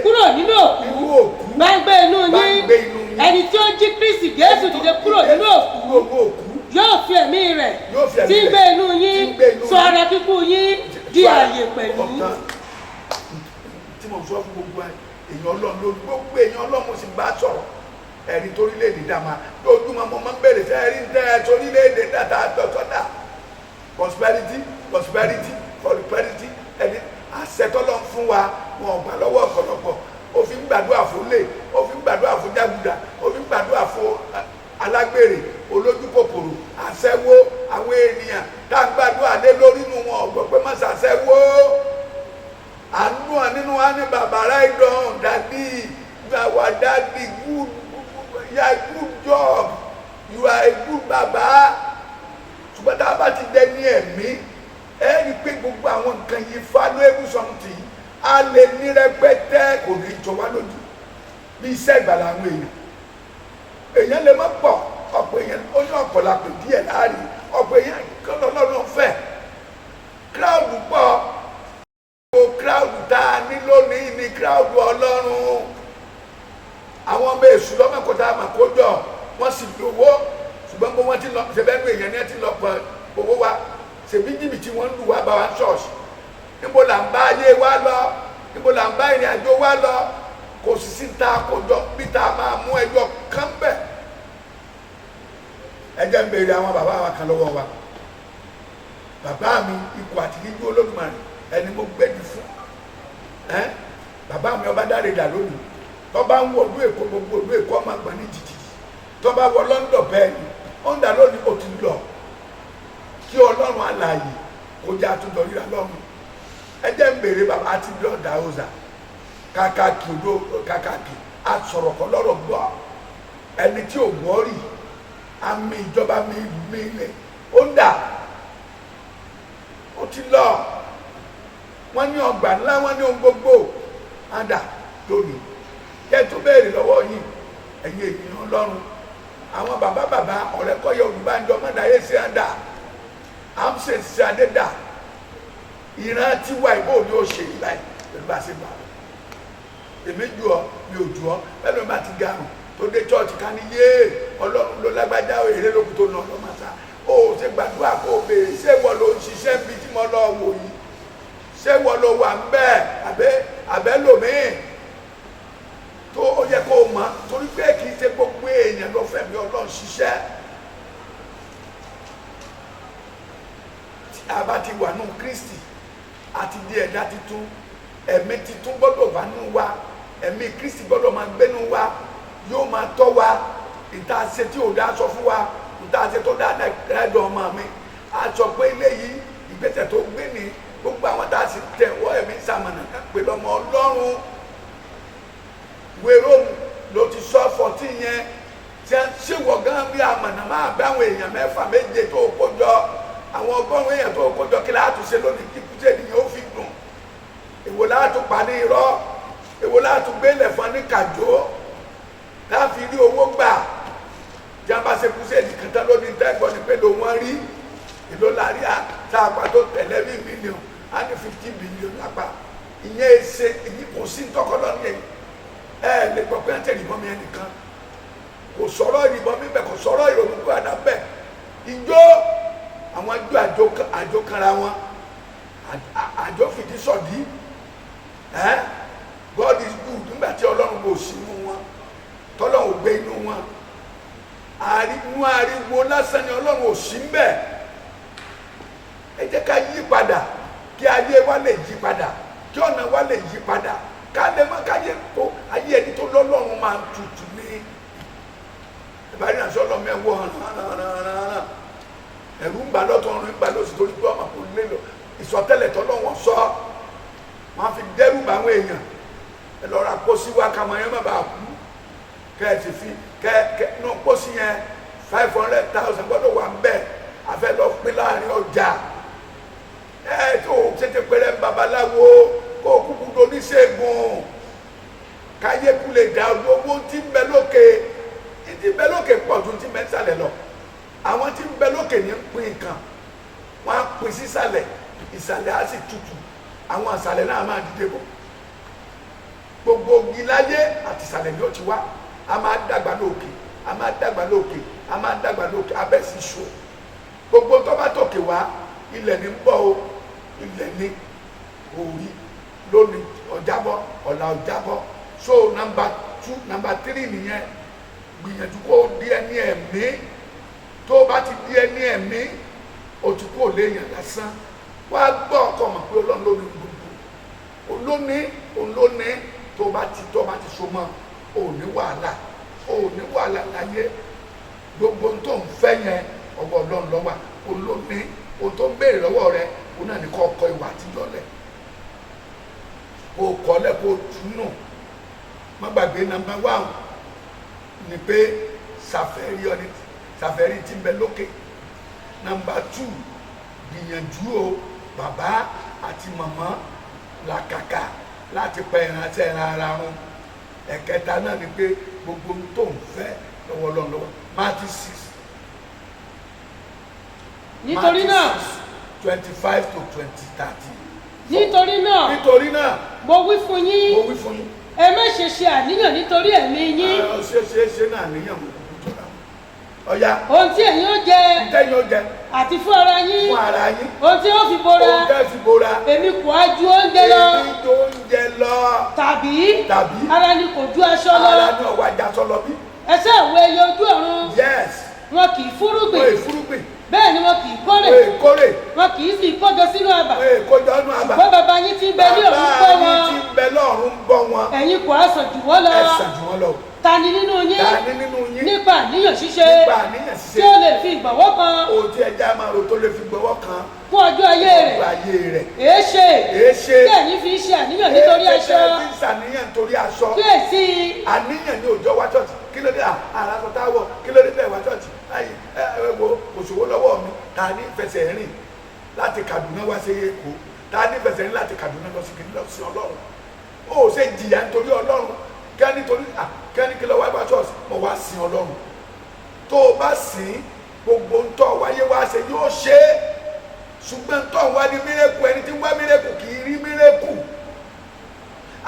kúrò nínú òkú bá ń gbé inú yín. ẹni tí ó jí Kristi Jésù dìde kúrò nínú òkú yóò fi ẹ̀mí rẹ̀ tí ń gbé inú yín sọ ara kíkú yín di ààyè pẹ̀lú. tí mo sọ fún gbogbo èèyàn Ọlọ́run lórí gbogbo èèyàn Ọlọ́run mo sì bá sọ̀rọ̀ ẹ̀rí torílẹ̀-èdè dàmà lójúmọ́ mo máa ń bèrè sẹ́ ẹ̀rí tẹ́ torílẹ̀-èdè dàtà tọ́tọ́dà prosperity for the prosperity ẹni àṣetọ́lọ́ fún wa wọn ò gbà lọ́wọ́ ọ̀pọ̀lọpọ̀ ó fi ń gbàdúrà fún lè ó fi ń gbàdúrà fún jágùdà ó fi ń gbàdúrà fún alágbèrè olójú kòkòrò àṣẹwó àwọn ènìyàn tá ń gbàdúrà lé lórí inú wọn ọ̀gbọ́n pé má ṣàṣẹwó àánú nínú wa ní bàbá ráìdán dàdí our daddy good job you are a good baba ṣùgbọ́n tá a bá ti dẹ ní ẹ̀mí ẹ rí i pé gbogbo àwọn nǹkan yìí valuable something a lè ní rẹpẹtẹ kò ní jọ wá lójú bí iṣẹ́ ìgbàlá àwọn èèyàn lè má pọ̀ ọ̀pọ̀ èèyàn ó ní ọ̀pọ̀lọpọ̀ díẹ̀ láàrin ọ̀pọ̀ èèyàn kọ́ lọ́lọ́run fẹ́ crowd pọ̀ gbogbo crowd tá a ní lónìí ní crowd Ọlọ́run àwọn ọmọ èṣù lọ́mọkọ̀tà àmàkójọ wọ́n sì lówó ṣùgbọ́n bó wọ́n ti lọ ṣẹbẹ́ nu èèyàn ní ẹ ti lọ pọ̀ owó wa ṣèbí jìbìtì wọn ń lù wá bá wa ṣọ́ọ̀ṣì níbo là ń bá ayé wa lọ níbo là ń bá ìrìn àjò wa lọ kò sì sí ta àkójọ bí ta máa mú ẹjọ́ kán bẹ̀. ẹ jẹ́ ń béèrè àwọn bàbá wa kan lọ́wọ́ wa bàbá mi ikọ̀ àti yíyí Olódùmarè ẹni mo gbẹ́dì fún bàbá mi ọba dáre dà lónìí tó bá ń wọ ọdún Èkó gbogbo ọdún Èkó ọmọ àgbà ní jìjì tó bá wọ London bẹ́ẹ̀ ni ó ń dà lónìí ó ti lọ kí Ọlọ́run alààyè kó jẹ́ àtúndọ̀ ríra lọ́run ẹ jẹ́ ń béèrè bàbá àti lọ́ọ̀dà ọ̀zà kàkàkì odò kàkàkì àsọ̀rọ̀ kan lọ́rọ̀ gbọ́ ẹni tí ò gbọ́ rì àmì ìjọba mi lẹ̀ ó ń dà ó ti lọ wọ́n ní ọgbà ńlá wọ́n ní ohun gbogbo á dà lónìí kẹ́ tó béèrè lọ́wọ́ yìí ẹ̀yin ènìyàn Ọlọ́run àwọn bàbá ọ̀rẹ́kọ̀yẹ Olùbánjọ mọ́dáyé sí àdá àmṣe sí àdédà ìran tí wà ìbò ni ó ṣe yìí báyìí pẹ̀lú bá ṣe gbà èmi jù ọ mi ò jù ọ pẹ̀lú bá ti garùn tó dé chọ́ọ̀chì ká ní yé Ọlọ́run ló lágbájá èrè lókun tó nà ọlọ́mọ sá ó ṣe gbàdúrà kó o béèrè ṣé wọ́n ló ń ṣiṣẹ́ bí tí mo lọ wò yìí ṣé wọ́n ló wà ń bẹ́ẹ̀ àbẹ́ lòmíì tó ó yẹ kó o mọ̀ torí pé kì í ṣe gbogbo èèyàn ló fẹ̀mí Ọlọ́run ṣiṣẹ́ àbá ti wà nù Kristi àti di ẹ̀dá titun, ẹ̀mí titun gbọ́dọ̀ wà nù wa, ẹ̀mí Kristi gbọ́dọ̀ máa gbénu wa, yóò máa tọ́ wa, ìta ṣe tí ò dá sọ fún wa, ìta ṣe tó dá ẹ̀dọ̀ ọmọ mi, a sọ pé eléyìí ìgbésẹ̀ tó gbé ní gbogbo àwọn tá a sì tẹ̀wọ́ ẹ̀mí sàmọ̀nà pé lọ́mọ Ọlọ́run. Róòmù ló ti sọ 14 yẹn tí a ṣe wọ̀ gan bí amọ̀nà máa bẹ àwọn èèyàn 6 méje tó kójọ, àwọn 100 èèyàn tó kójọ kí láàtú ṣe lónìí kí kúṣẹ́ nìyẹn ó fi dùn. Èwo láàtú pa ní irọ́, èwo láàtú gbélé fún ní kàjó láfi rí owó gbà. Tí a bá ṣe kúṣẹ́ nìkan tán lónìí tẹ́gbọ́n ni pé ló wọ́n rí èlò láàrí àtàpá tó tẹ̀lé bí mílíọ̀nù á ní 50 bílíọ̀nù lápá. Ìyẹn ṣe èyí kò sí tọkọlọ́ ní ẹ̀yìn. Lè gbọ́ pé ń tẹ̀lé ìbọn mi ẹnìkan kò sọ̀rọ̀ ìbọn mi bẹ̀, kò sọ̀rọ̀ ìrònú kó àdá bẹ̀. Ìjó àwọn àjò kanra wọn, àjò fìdí sọ̀dí. God is good nígbà tí Ọlọ́run kò sí inú wọn, tọ́lọ́run ò gbé inú wọn. Inú ariwo lásán ni Ọlọ́run ò sí ń bẹ̀. Ẹ jẹ́ ká yí padà kí ayé wa lè yí padà, kí ọ̀nà wa lè yí padà, ká lè má káyé kó ayé ẹni tó lọ́lọ́run máa ń tutù ní. Ìbáraẹni àti ọlọ́mọ ẹ̀wọ̀ hàn ẹ̀rù ń gbà lọ́tọ̀ ọ̀run ń gbà lọ́sì torí pé ọmọ kò lè lọ ìsọtẹ́lẹ̀ tọ́lọ́wọ́n sọ wọ́n fi dẹ́rù bá àwọn èèyàn. Ẹ lọ ra pósí wá ká máa yẹn má bàa kú, kẹ́ ẹ ti fi kẹ́ nù pósí yẹn 500,000 gbọ́dọ̀ wà ń bẹ̀, àfẹ́ lọ pín láàrin ọjà. Tó tètè pẹrẹ babaláwo kó kúkú doníṣègùn káyé kú lè dá owó tí ń bẹ lókè, tí ń bẹ lókè pọ̀ ju tí ń bẹ nísàlẹ̀ lọ. Àwọn tí ń bẹ lókè ní pín nǹkan, wọ́n á pín sísàlẹ̀, ìsàlẹ̀ á sì tutù, àwọn ìsàlẹ̀ náà máa dìde bọ̀. Gbogbo igi láyé àti ìsàlẹ̀ ni ó ti wá, a máa dàgbà lókè, a máa dàgbà lókè, a máa dàgbà lókè, abẹ́ sì so. Gbogbo tó bá tòkè wá ilẹ̀ ní ń bọ̀ o, ilẹ̀ ní orí lónìí ọjàbọ ọ̀la ọjàbọ. So number 2 number 3 nìyẹn, gbìyànjú kó di ẹni ẹ̀mí. Tó bá ti di ẹni ẹ̀mí o ti kó léèyàn lásán. Wá gbọ́ ọkọ mọ̀ pé Ọlọ́run ló ní gbogbo, olóní tó bá ti so mọ́ ò ní wàhálà láyé. Gbogbo tó ń fẹ́ yẹn ọwọ́ Ọlọ́run ló wà. Olóní o tó ń béèrè lọ́wọ́ rẹ o náà ní kọ́ ọkọ ìwà àtijọ́ lẹ̀, kó o kọ́ lẹ̀ kó o túnú. Má gbàgbé number 1 ni pé ṣàfẹ́rí tí ń bẹ lókè. Number 2 gbìyànjú o bàbá àti màmá làkàkà láti pa ìrántí ẹran ara wọn. Ẹ̀kẹta náà ni pé gbogbo tó ń fẹ́ lọ́wọ́ Ọlọ́run lọ́wọ́. Matthew 6 nítorí náà 25 to 2030. Nítorí náà mo wí fún yín ẹ má ṣe ṣe àníyàn nítorí ẹ̀mí yín. Ṣe náà níyàn mọ̀ kúkú tó ra ọ̀ya. Ohun tí ẹ̀yin ó jẹ àti fún ara yín ohun tí ó fi bora èmi kò á ju oúnjẹ lọ tàbí ara ni kò ju aṣọ lọ. Ara ni ọ̀wá aṣọ lọ bí. Ẹ ṣáà wo ẹyẹ ojú ọ̀run. Yes. Wọn kì í fúrúgbìn. Bẹ́ẹ̀ ni wọn kì í kórè. Wọn kì í sì kójọ sínú àbà. Ṣùgbọ́n bàbá yín tí ń bẹ ní ọ̀run bọ́ wọn. Ẹ̀yin kò á sàn jù wọ́n lọ. Ta ni nínú yín nípa àníyàn ṣíṣe tí ó lè fi ìgbọ̀nwọ́ kan. Òtí ẹja máa ro tó lè fi gbọ́wọ́ kan. Fún ọjọ́ ayé rẹ̀. Èéṣe tí ẹ̀yin fi ṣe àníyàn nítorí aṣọ. Kíyèsí. Àníyàn ní òjò wá ṣọ́ọ̀ṣì. Kí ló dé àràsọ táwọ̀? Kí ló dé tẹ̀ wá ṣọ́ọ̀ṣì? Wo òṣòwò lọ́wọ́ mi. Ta ní fẹsẹ̀ rìn láti Kaduna wá sí Èkó? Ta ní fẹsẹ̀ rìn láti Kaduna lọ sí Ọlọ́run? Ó ṣe jìyà nítorí Ọlọ́run. Kẹ́ni kí lọ wá bá ṣọ́ọ̀ṣì mọ̀ wá sin Ọlọ́run. Tó o bá sìn gbogbo ń tọ́ wáyé wá ṣe yóò ṣe é. Ṣùgbọ́n tó ń wá ní mírèkù, ẹni tí ń wá mírèkù kì í rí mírèkù.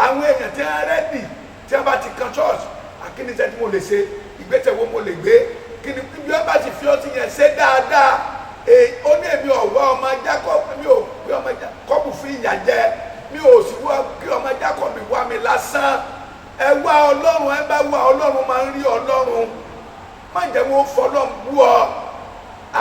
Àwọn èèyàn tí wọ́n rẹ́dì tí wọ́n bá ti kan ṣọ́ọ̀ṣì, àkíníṣẹ́ tí mo lè ṣe, ìgbésẹ̀ wo mo lè gbé, kí ni bí wọ́n bá ti fi ọtí yẹn ṣe dáadáa. Ó ní èmi ọ̀wọ́ ọmọ Jákọ́bù, mi ò pé ọmọ Jákọ́bù fi ìyà jẹ, mi ò sì wá kí ọmọ Jákọ́bù wá mi lásán. Ẹ wá Ọlọ́run, ẹ bá wá Ọlọ́run máa ń rí Ọlọ́run. Má jẹ́ wọ́n fọlọ́run bú ọ.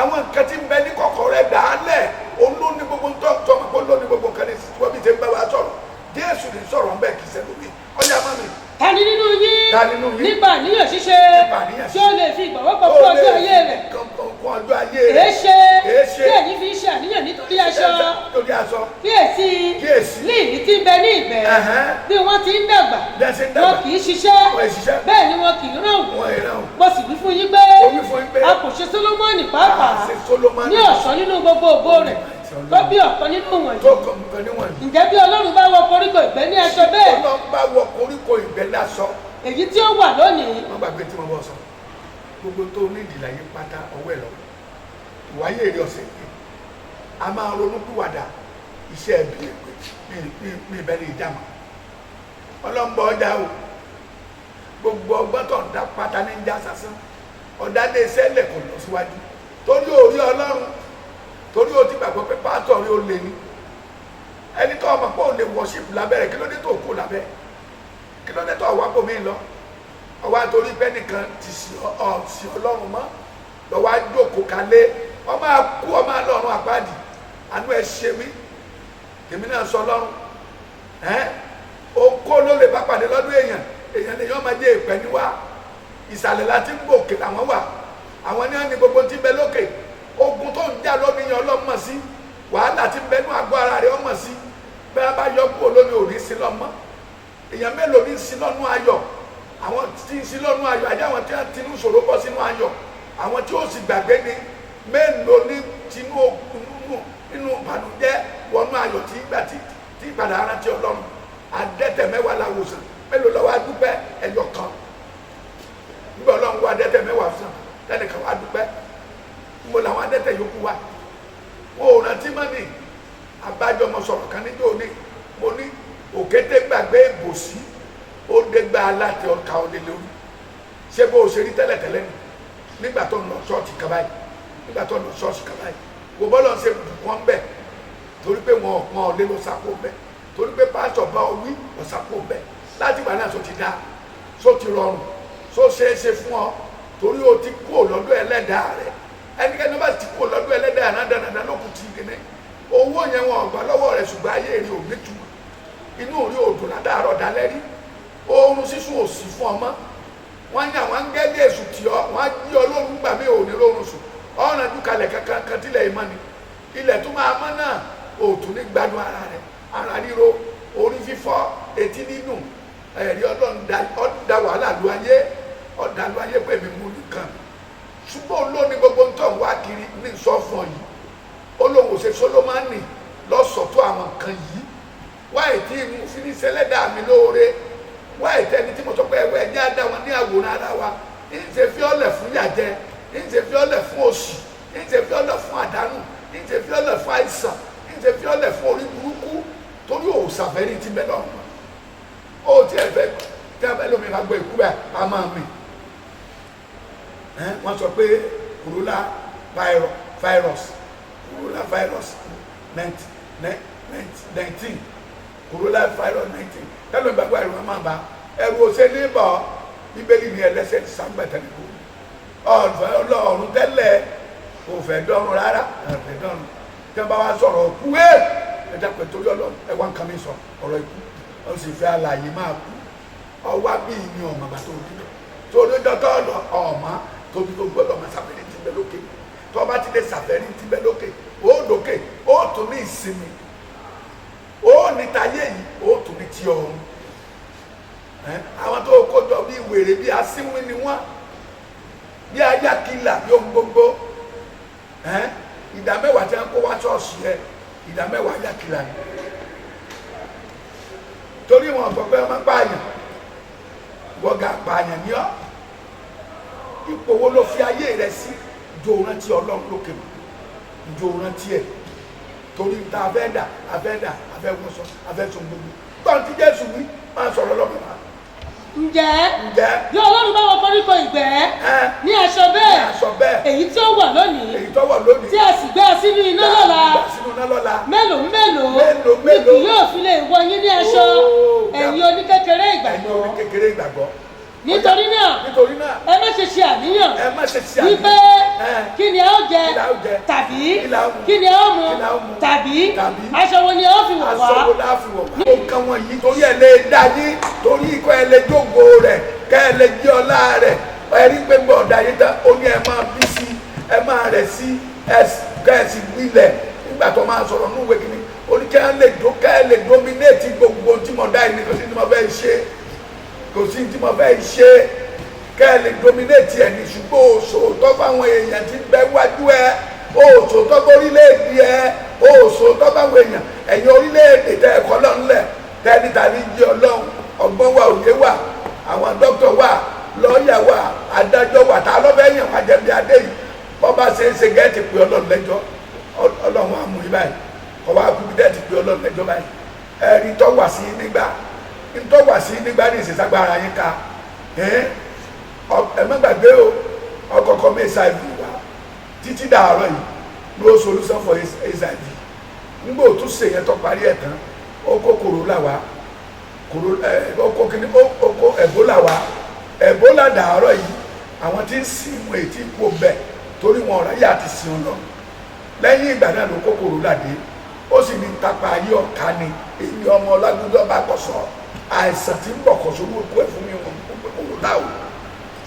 Àwọn nǹkan tí ń bẹ ní kọ̀kọ̀ rẹ̀ dàálẹ̀, òun ló ní gbogbo tó ọmọ kó ló ní gbogbo nǹkan ní wọ́n bí ṣe ń bá wa sọ̀rọ̀ Jésù ní sọ̀rọ̀ ń bẹ́ẹ̀ kì í ṣe lómi ọjà má mi. Ta ni nínú yín nípa àníyàn ṣíṣe tí ó lè fi ìgbàwọ́pọ̀ fún ọjọ́ ayé rẹ̀? Èéṣe tí ẹ̀yin fi ń ṣe àníyàn nítorí aṣọ? Kíyèsí ní ìní tí ń bẹ ní ìgbẹ́ bí wọ́n ti ń dàgbà wọn kì í ṣiṣẹ́ bẹ́ẹ̀ ni wọn kì í ràn wọ́n. Mo sì wí fún yín pé a kò ṣe Sólómọ́nì pàápàá ní ọ̀ṣọ́ nínú gbogbo ògo rẹ̀ tó bí ọ̀kan nínú wọ̀nyí. Ǹjẹ́ bí Ọlọ́run bá wọ koríko ìgbẹ́ ní aṣọ bẹ́ẹ̀? Ọlọ́run bá wọ koríko ìgbẹ́ ní aṣọ. Èyí tí ó wà lónìí. Wọ́n gbàgbé tí mo bọ̀ sọ. Gbogbo tó ní ìdìlà yìí pátá ọwọ́ ẹ̀ lọ. Ìwáyé èrè ọ̀sẹ̀ yìí. A máa ronú pìwàdà iṣẹ́ ẹ̀bí mi ìbẹ̀rẹ̀ ìjàmà. Ọlọ́run bọ̀ ọjà o. Gbogbo ọgbọ́n tó ń dá pátá ní ìjà sásán. Ọ̀dà lè sẹ́lẹ̀ kò lọ síwájú. Torí orí Ọlọ́run. Torí o ti gbàgbọ́ pé pásítọ̀ rí o lè ní. Ẹni tó ọmọ pé o lè worship lábẹ́rẹ̀ kí ló dé tó kú lábẹ́? Kí ló dé tó ọwọ́ àpò mi lọ? Ọwọ́ àtòrí pé nìkan ti sí Ọlọ́run mọ́. Lọ́wọ́ àjòkó kalẹ̀. Ọmọ àkú ọmọ Ọlọ́run àpáàdì. Àánú ẹ ṣe mí. Èmi náà sọ Ọlọ́run. Okó ló lè bá pàdé lọ́dún èèyàn. Èèyàn lè yọ́ máa jẹ́ ìpẹ́ níwá. Ìsàlẹ̀ láti ń gòkè làwọn wà. Àwọn ní wọn ní gbogbo tí ń bẹ lókè. Ogun tó ń jà lónìí yẹn Ọlọ́mọ sí. Wàhálà tí ń bẹnu àgọ́ ara rẹ̀ ọmọ sí. Bẹ́ẹ̀ bá yọ kúrò lónìí òní sí lọ́mọ. Èèyàn mélòó ní sí lọ́nú ayọ̀? Àwọn tí ń sí lọ́nú ayọ̀ àjẹ́ àwọn tí wọ́n ti ń ṣòro bọ́ sínú ayọ̀. Àwọn tí ó sì gbàgbé ni mélòó ní tinú nínú ìbànújẹ́ wọnú ayọ̀ tí ìgbà tí ìpadà arántí Ọlọ́run. Adẹ́tẹ̀ mẹ́wàá láwòsàn mélòó lọ́wọ́ adúpẹ́ ẹ̀yọ̀ kan. Nígbà Ọlọ́run wá adẹ́tẹ̀ mẹ́wàá sàn lẹ́nìkan wá dúpẹ́. Mo làwọn adẹ́tẹ̀ yòókù wá. Wọn ò rántí mọ́ ni abájọ mo sọ̀rọ̀ kan níjọ́ òní mo ní òkété gbàgbé ìbòsí ó dé gbá aláàtẹ ọkà ọdẹ lórí ṣé bó o ṣe rí tẹ́lẹ̀tẹ́lẹ̀ ni nígbà tó ń lọ ṣọ́ọ̀ṣì kaba yìí nígbà tó ń lọ ṣọ́ọ̀ṣì kaba yìí wò bọ́lọ̀ ṣe wọ́n bẹ̀ torí pé wọn ò lé lọ sápò bẹ̀ torí pé pásítọ̀ bá ọ wí lọ sápò bẹ̀ láti ìgbà náà tó ti dá tó ti rọrùn tó ṣeé ṣe fún ọ torí o ti kú lọ́dọ̀ ẹlẹ́dàá rẹ̀ ẹnikẹ́ni bá ti kú lọ́dọ̀ ẹlẹ́dàá náà dáadáa lókùn tí kìíní owó yẹn wọn ọgbà lọ́wọ́ rẹ̀ ṣùgbọ́n ayé rí òní tu inú rí odò ládàárọ̀ dalẹ́ rí oorun sísun òsì fún ọmọ wọn ní àwọn angẹ́lẹ́ èṣù tì ọ wọn á yí ọlọ́run gbà mí òní lórun sùn ọ̀nà dúkalẹ̀ kankan kan tilẹ̀ ìmọ̀ ni ilẹ̀ tó máa mọ́ náà òtún ní gbádùn ara rẹ̀ ara ríro orí fífọ́ etí nínú ẹ̀rí ọlọ́run da wàhálà lu ayé ọ̀dà lu ayé pé mi mú nìkan ṣùgbọ́n olóòní gbogbo ń tọ̀ wá kiri ní sọ fún ọ yìí olóhùn ṣe Sólómọ́nì lọ́sọ̀tún àwọn nǹkan yìí wáyé tí mo fi ní sẹlẹ́dà mi lóore wáyé tẹni tí mo sọ pé ẹwẹ́ ẹjẹ́ á dá wọn ní àwòrán ara wa ní ṣe fi ọ́lẹ̀ fún yàjẹ́ ní ṣe fi ọ́lẹ̀ fún òṣì ní ṣe fi ọ́lẹ̀ fún àdánù ní ṣe fi ọ́lẹ̀ fún àìsàn ní ṣe fi ọ́lẹ̀ fún orí burúkú torí òòsàfẹ́rí ti bẹ́ lọ́rùn ó ti ẹ̀fẹ́ tí a bẹ́ lómi máa gbọ́ ikú bẹ́ẹ̀ a máa mì wọ́n sọ pé coronavirus 19 coronavirus 19 tẹ́lẹ̀ gbàgbọ́ ẹ̀rù máa bá ẹ̀rù òṣè ní bọ̀ bíbélì ní ẹlẹ́sẹ̀ sàmbẹ̀tẹ̀ nìkú ọlọ́run tẹ́lẹ̀ kò fẹ́ dọ́run rárá ẹ̀fẹ́ dọ́run tí wọ́n bá wá sọ̀rọ̀ òkú ẹ̀dá pẹ̀ torí ọlọ́run ẹ̀wá nǹkan mi sọ ọ̀rọ̀ ikú ó sì fẹ́ alààyè máa kú ọwá bíi ní ọmọ bàbá tó dúró tó ní dọ́tọ́ ọ̀mà tóbi tó gbọ́dọ̀ máa sàfẹ́rí ti bẹ lókè tó bá ti lè sàfẹ́rí ti bẹ lókè ó lókè ó tún ní ìsinmi ó ní tayé yìí ó tún ní ti ọ̀run àwọn tó kójọ bí wèrè bí asínwín ni wọ́n bí ayákìlà bí ohun gbogbo ìdá mẹ́wàá tí wọ́n kó wá ṣọ́ọ̀ṣì ẹ̀ ìdá mẹ́wàá ayákìlà ni torí wọn gbọ́ pé wọ́n máa pààyàn wọ́gà pààyàn ní ọ́ ipò wo ló fi ayé rẹ sí ìjọ rántí Ọlọ́run lókè mọ́ ìjọ rántí ẹ̀ torí ta abẹ́dà abẹ́wọ́sọ abẹ́tún gbogbo gbọ́n tí Jésù wí máa sọ̀rọ̀ lọ́mọ náà. Ǹjẹ́ bí Ọlọ́run bá wọ koríko ìgbẹ́ ní aṣọ bẹ́ẹ̀ èyí tí ó wà lónìí tí a sì gbé sínú iná lọ́la mélòó ni kì yóò fi lè wọ yín ní aṣọ ẹ̀yin oníkékeré ìgbàgbọ́. nítorí náà ẹ má ṣe ṣe àníyàn wípé kí ni a ó jẹ tàbí kí ni a ó mu tàbí aṣọ wo ni a ó fi wọ̀ wá. nǹkan wọ̀nyí torí ẹ lè dá yín torí ikọ̀ ẹ lè jógo rẹ̀ kẹ́ ẹ lè jí ọlá rẹ̀ ẹ rí pé gbọ̀dá yín tán ó ní ẹ máa bí sí ẹ máa rẹ̀ sí kẹ́ ẹ sì gbilẹ̀ nígbà tó máa sọ̀rọ̀ ní ìwé kìíní ó ní kẹ́ ẹ lè dominate gbogbo tí mo dá yìí ní kò sí tí mo fẹ́ ṣe kò sí tí mo fẹ́ ṣe kẹ́ ẹ lè dominate ẹ̀ ní ṣùgbọ́n òṣòótọ́ fáwọn èèyàn tí ń bẹ wájú ẹ òṣòótọ́ fórílẹ̀-èdè ẹ òṣòótọ́ fáwọn èèyàn ẹ̀yin orílẹ̀-èdè tẹ ẹ̀kọ́ lọ́nlẹ̀ tẹ́nìtà ní jí ọlọ́run ọgbọ́n wa òye wa àwọn dókítà wa lọ́ọ̀yà wa adájọ́ wa tá a lọ́ fẹ́ yàn wá jẹ̀bi adé yìí bọ́ bá ṣe é ṣe gẹ́ẹ̀tì pé ọlọ́run lẹ́jọ́ ọlọ́run á mú yín báyìí ọwọ́ akúbi dẹ́ẹ̀tì pé ọlọ́run lẹ́jọ́ báyìí ẹ̀rí tó wà sí nígbà tó wà sí nígbà ní ìṣèṣàgbára yín ká ẹ má gbàgbé o ọkọ̀ọ̀kan mi hiv wa títí dàárọ̀ yìí no solution for hiv nígbà tó ṣe yẹn tó parí ẹ̀ tán ó kó kòrólà wa ó kó ẹ̀bólà wa ẹ̀bólà dàárọ̀ yìí àwọn tí ń sìn wọn ètí kó bẹ̀ torí wọn ọ̀rọ̀ yà ti sìn lọ lẹ́yìn ìgbà náà ló kó kòrólà dé ó sì ní tapa ayé ọ̀ka ni èmi ọmọ ọlágúndọ́ bá kọ̀ sọ àìsàn tí ń bọ̀ kọ̀ sórí òkú ẹ̀ fún mi wọn kòrólà o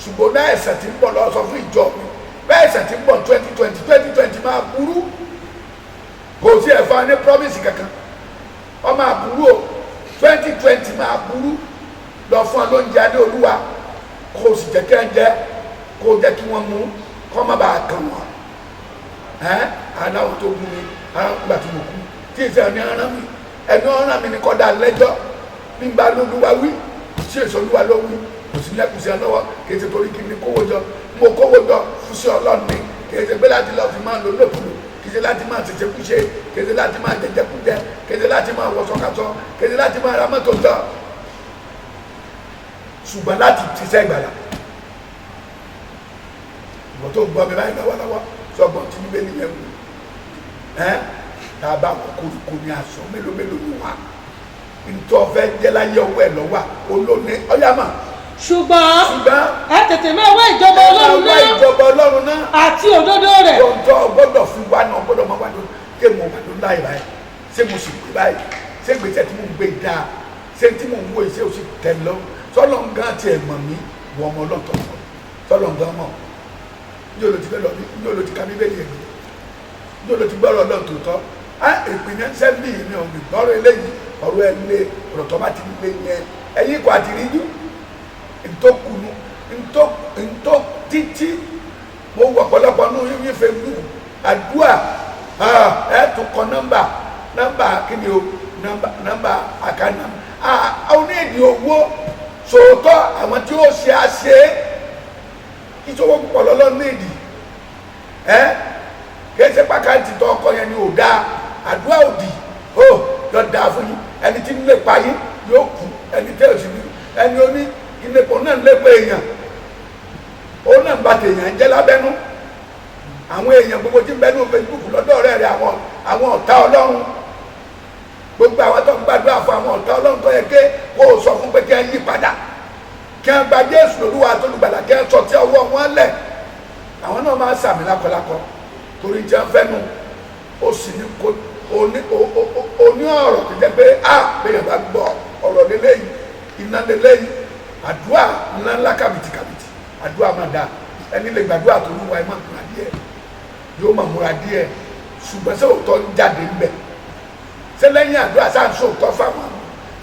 ṣùgbọ́n náà àìsàn tí ń bọ̀ lọ sọ fún ìjọ mi bẹ́ẹ̀ àìsàn tí ń bọ̀ 2020 máa burú kò sí ẹ̀fọ́ ní promise kankan ọ máa burú o 2020 máa burú lọ fún ọ lóúnjẹ adé olúwa kò sì jẹ́ kí ẹ jẹ kò jẹ́ kí wọ́n mú kọ́ má bàa kàn wọ́n aláwọ̀ tó gún mi nígbà tí mo kú tí ìṣe ẹni ọ̀ràn mi ni kọ́ da lẹ́jọ́ nígbà lóluwa wí tí èso olúwa ló wí kò sí lẹ́kùn sí ọ lọ́wọ́ kì í ṣe torí kí ni kówó jọ mo kówó jọ fún sí ọlọ́run ni kì í ṣe pé láti lọ́ọ́ fi máa lò lòkulò kì í ṣe láti máa ṣèṣe kúṣe kì í ṣe láti máa jẹjẹ kújẹ kì í ṣe láti máa wọṣọkàṣọ kì í ṣe láti máa ra mọ́tò jọ ṣùgbọ́n láti ṣiṣẹ́ ìgbàlá ìwọ̀n tó gbọ́ mi báyìí lọ́wọ́lọ́wọ́ sọ́gbọ́n tí bíbélì yẹn wù tá a bá wọ́n kórìkò ní aṣọ mélòó mélòó ni wà ntọ́ fẹ́ jẹ́ láyé ọwọ́ ẹ̀ lọ́wọ́ olóní ọ̀yàmà. ṣùgbọ́n ẹ tètè máa wá ìjọba ọlọ́run náà àti òdodo rẹ̀. ọjọ́ gbọ́dọ̀ fi wá náà gbọ́dọ̀ máa wá lọ ké mo wà ló láì báyìí ṣé mo sì gbé báyìí ṣé gbèsè tí mo ń gbé dáa ṣé tí mo ń wo ìṣe òsì tẹ̀ lọ sọ́lọ́ nǹkan tiẹ̀ mọ̀ mí wọ ọmọ ọlọ́tọ̀ mọ̀ sọ́lọ́ nǹkan mọ̀ ní olùtí fẹ́ lọ ní olùtí ká bíbélì ẹ̀ ní olùtí gbọ́rọ̀ ọlọ́run tó tọ́ ìpínlẹ̀ sẹ́ńbì mi ò gbọ́rọ̀ eléyìí ọ̀rọ̀ ẹ̀ lé ọ̀rọ̀ tó bá ti lé yẹn ẹ̀yìn kò àtìríjú ntòkùnú ntò títí mo wọ ọ̀pọ̀lọpọ̀ ní yín Facebook àdúrà ẹ̀ tún kọ nọ́mbà kíni o nọ́mbà àkànnà àwọn èdè owó sòótọ́ àwọn tí ó ṣe àṣe ìṣòwò púpọ̀ lọ́lọ́ nídìí kẹsẹ̀ pàkàtì tó ọkọ yẹn ni ò dáa àdúrà òdì ó yọ dáa fún yín ẹni tí ń lépa yín yóò kú ẹni tẹ́ ò sí ní ẹni oní ìlépo náà ń lépa èèyàn ó náà ń bá tèèyàn jẹ́ lábẹ́nú àwọn èèyàn gbogbo tí ń bẹ́nu Facebook lọ́dọ̀ rẹ̀ àwọn ọ̀tá ọlọ́run gbogbo àwọn tó ń gbàdúrà fún àwọn ọ̀tá ọlọ́run tó yẹ ké kó o sọ fún pé kí ẹ yí padà kí ẹ gba Jésù lólúwa àtolùgbàlà kí ẹ sọ tí ọwọ́ wọn lẹ̀ àwọn náà máa ń sàmì lákọlákọ torí jẹ́ fẹ́nu ó sì ní kó oní ọ̀rọ̀ tó jẹ́ pé bẹ́ẹ̀ bá gbọ́ ọ̀rọ̀ lélẹ́yìn iná lélẹ́yìn àdúrà ńláńlá kàbìtìkàbìtì àdúrà máa dáa ẹni lè gbàdúrà tó lúwa ẹ máa múra díẹ̀ yóò máa múra díẹ̀ ṣùgbọ́n ṣé òótọ́ ń jáde ń bẹ̀ ṣé lẹ́yìn àdúrà sáà ń sòótọ́ fáwọn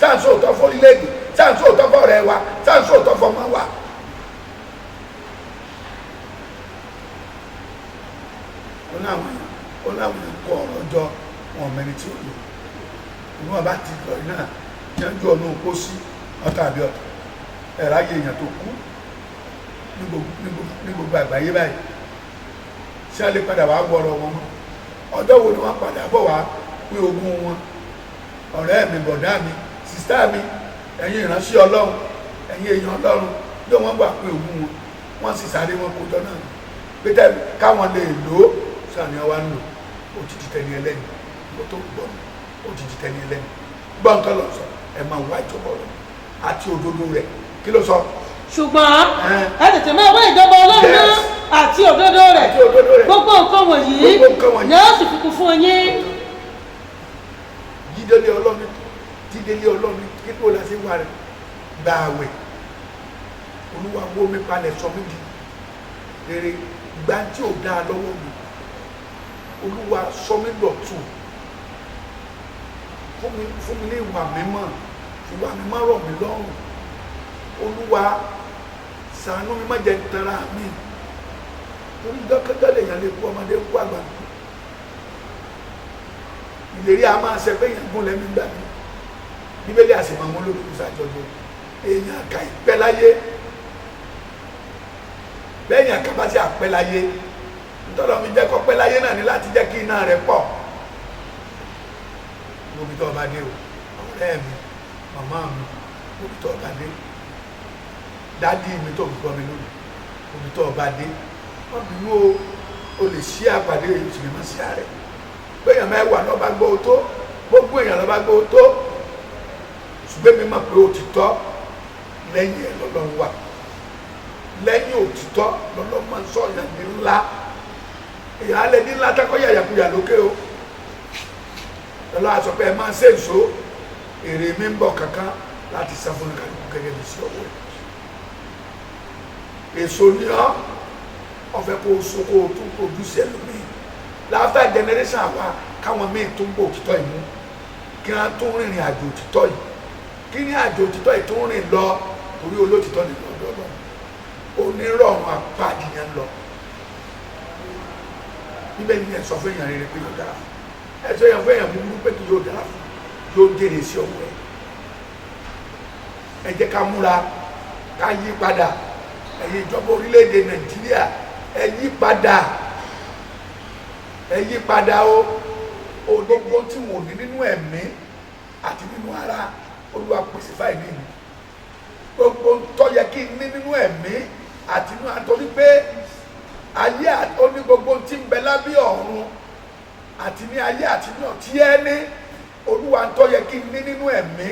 sáà ń sòótọ́ fún orílẹ̀-èdè sáà ń sòótọ́ fún ọ̀rẹ́ wa sáà ń sòótọ́ fún ọmọ wa. ó láwọn èèyàn kọ ọ̀rọ̀ jọ wọn mẹni tí ó lò inú ọba ti lọ náà yanjú ọ̀nà òpó sí ọ̀tá àbí ọ̀tá ẹ̀rọ ayé èèyàn tó kú ní gbogbo àgbáyé báyìí ṣé a lè padà wá wọ̀rọ̀ wọn mọ́ ọjọ́ wo ni wọ́n padà bọ̀ wá pé ogún wọn ọ̀rẹ́ mi bọ̀dá mi sísá mi ẹ̀yin ìránṣẹ́ ọlọ́run ẹ̀yin èèyàn ọlọ́run yóò wọ́n gbà pé ogún wọn wọ́n sì sáré wọn kójọ náà pété káwọn lè lò ó sani wa ń lò ó ti di tẹni ẹlẹ́ni ó tó gbọ́ ó ti di tẹni ẹlẹ́ni gbọ́n tó lọ sọ ẹ máa wá ìjọba ọ̀rọ̀ àti òdodo rẹ̀ kí ló sọ ṣùgbọ́n ẹ tètè máa wá ìjọba Ọlọ́run náà àti òdodo rẹ̀ gbogbo nǹkan wọ̀nyí ni ó sì fikún fún yín. jídélé Ọlọ́run kí ló la ṣe wà rẹ̀ gba àwẹ̀ Olúwa wó mi palẹ̀ sọ mí di rere gbá tí ò dáa lọ́wọ́ mi Olúwa sọ mí dọ̀tun fún mi ní ìwà mímọ́ rọ̀ mí lọ́rùn Olúwa ṣàánú mi má jẹ́ n tanra mi torí dọ́kítọ́ lèèyàn lè kú ọmọdé kú àgbà ìlérí a máa ṣe pé èèyàn gún lẹ́mí gbà mí Bíbélì a sì máa mú lórí ìṣàjọjọ èèyàn kà ìpẹ́ láyé bẹ́ẹ̀yàn kà bá ṣe àpẹ́ láyé nítorí mi jẹ́ kọ́ pẹ́ láyé náà ní láti jẹ́ kí iná rẹ̀ pọ̀ lóbi tó ọba dé o ọ̀rẹ́ mi màmá mi lóbi tó ọba dé dádì mi tó gbọ́ mi lónìí lóbi tó ọba dé wọ́n bínú o lè ṣí àpàdé ìṣèlú mọ́ sí ààrẹ bẹ́ẹ̀yàn mẹ́wàá lọ́ba gbọ́ tó gbogbo èèyàn lọ́ba gbọ́ tó ṣùgbọ́n mi mọ̀ pé òtítọ́ lẹ́yìn ẹ̀ lọ́lọ́run wà lẹ́yìn òtítọ́ lọ́lọ́run máa ń sọ ọ̀yàn ní ńlá èèyàn alẹ́ ní ńlá tákọ́ yàyàkuyà lókè o lọ́lọ́ àṣọ pé ẹ máa ń ṣe èso èrè mi ń bọ̀ kankan láti sá fún kálukú gẹ́gẹ́ bí sí ọwọ́ èso ní ọ́ ọ̀fẹ́ kó o so kó o tún produce ẹlòmíì láfẹ́ generation àwa káwọn míì tún gbọ́ òtítọ́ yìí mú kí wọ́n tún rìnrìn àjò òtítọ́ yìí kí ní àjò òtítọ́ yìí tún rìn lọ torí olótìtọ́ nìlọ ọdọọdọ onírọ̀rùn apáàdìyàn lọ níbẹ̀ ni ẹ sọ fún èèyàn rere pé yóò dára ẹ sọ èèyàn fún èèyàn búburú pé kí yóò dára fún yóò dèrè sí ọwọ́ ẹ jẹ́ ká múra ká yí padà ẹ̀yin ìjọba orílẹ̀-èdè Nàìjíríà ẹ yí padà o gbogbo tí wọn ò ní nínú ẹ̀mí àti nínú ara Olúwa pèsè fáìlì mi gbogbo tó yẹ kí n ní nínú ẹ̀mí àti nínú àtọ́rí pé ayé oní gbogbo tí ń bẹ lábẹ́ ọ̀run àti ní ayé àti ní ọ̀tí ẹni Olúwa tó yẹ kí n ní nínú ẹ̀mí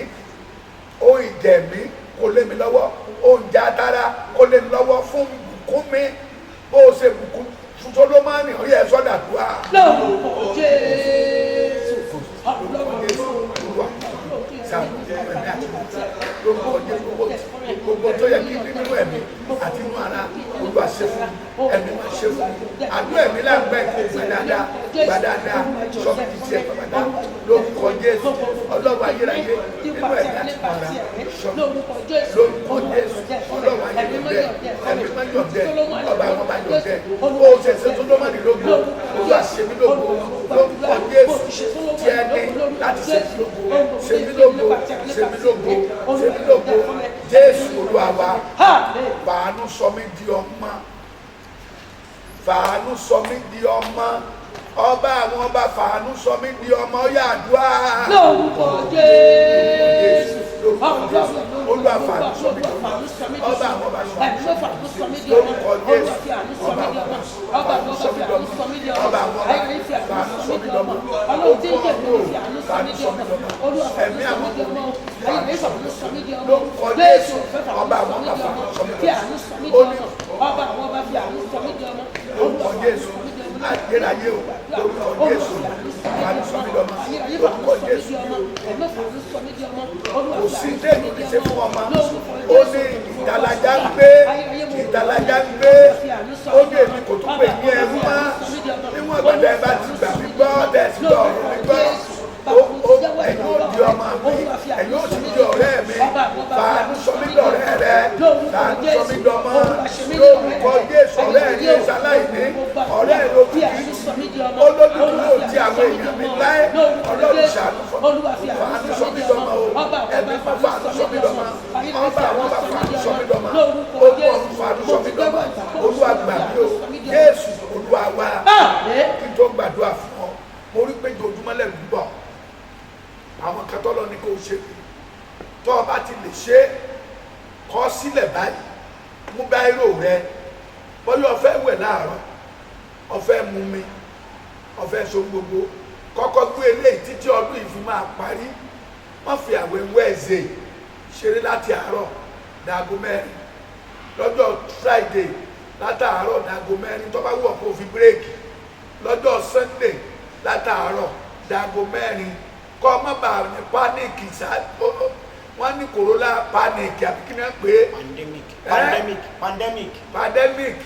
ohun ìjẹ̀mí kò lé mi lọ́wọ́ oúnjẹ atara kò lé mi lọ́wọ́ fún bùkún mi bó o ṣe bùkún fún Sólómọ́nì ó yẹ sọ́dà tó a. lórúkọ Jésù gbogbo tó yẹ kí nínú ẹ̀mí àti inú ara Olúwa ṣe fún ẹ̀mí máa ṣe fún àdúrà ẹ̀mí láǹgbẹ́ gbàdáadáa sọ́ọ̀bù ti tiẹ̀ pàpàdà lórúkọ Jésù Ọlọ́run ayérayé nínú ẹ̀mí àti ara sọ́ọ̀bù lórúkọ Jésù Ọlọ́run ayérayé ẹ̀mí máa yọ̀dẹ̀ ọba àwọn ọba yọ̀dẹ̀ ó ṣẹ̀ṣẹ̀ Sólómọ́nì lógo Olúwa ṣe mí lógo lórúkọ Jésù tí ẹ ní láti ṣe mí lógo Jésù Olúwa wa fàánú sọ mí di ọmọ fàánú sọ mí di ọmọ ọba àwọn ọba fàánú sọ mí di ọmọ ó yá àdúrà lórúkọ Jésù Olúwa fàánú sọ mí di ọmọ ọba àwọn ọba fàánú sọ mí di ọmọ lórúkọ Jésù ọba àwọn ọba fàánú sọ mí di ọmọ ọba àwọn ọba fàánú sọ mí di ọmọ fàánú sọ mí di ọmọ ẹ̀mí àwọn ọmọ fàánú sọ mí di ọmọ lórúkọ Jésù ọba àwọn ọba fàánú sọ mí di ọmọ ọba àwọn ọba fi àánú sọ mí di ọmọ lórúkọ Jésù ayérayé o lórúkọ Jésù fàánú sọ mí di ọmọ lórúkọ Jésù kò sí déèmù ní ṣe fún ọmọ ó ní ìdàlájà ń gbé ó ní èmi kò tún pè ní ẹrú mọ́ níwọ̀n gbọ́dọ̀ ẹ bá ti gbà mí gbọ́ tẹ̀sí gbọ́ mi gbọ́ ẹ̀yin ò di ọmọ mi ẹ̀yin ò sì di ọ̀rẹ́ mi fàánú sọ mí dọ̀rẹ́ rẹ fàánú sọ mí dọmọ lórúkọ Jésù ọ̀rẹ́ ní ìsàláìní ọ̀rẹ́ lóbi olódùdú ló ti àwọn èèyàn mi láé Ọlọ́run ṣàánú fàánú sọ mí dọmọ o ẹ̀mí má fàánú sọ mí dọmọ ọba àwọn bá fàánú sọ mí dọmọ ogun ọ̀run fàánú sọ mí dọmọ Olúwa gbà mí o Jésù Olúwa wa kí n tó gbàdúrà fún ọ mo rí pé jòjúmọ́ lẹ́nu bọ̀ àwọn katọ́lọ́ ní kò ṣe tó o bá ti lè ṣe kọ sílẹ̀ báyìí mú báírò rẹ bọ́yọ̀ ọ̀fẹ́ wẹ̀ láàárọ̀ ọ̀fẹ́ mú mi ọ̀fẹ́ so gbogbo kọ́kọ́ gbé eléyìí títí ọdún yìí fi máa parí wọ́n fi àwẹ̀ wẹ́ẹ̀zẹ̀ ṣeré láti àárọ̀ dàgó mẹ́rin lọ́jọ́ Friday látàárọ̀ dago mẹ́rin tó bá wù ọ́ kó fi bírèkì lọ́jọ́ Sunday látàárọ̀ dago mẹ́rin kọ́ ọmọ bàá ní pánìkì wọ́n ní corona panic àbí kí ni wọ́n pè é pandemic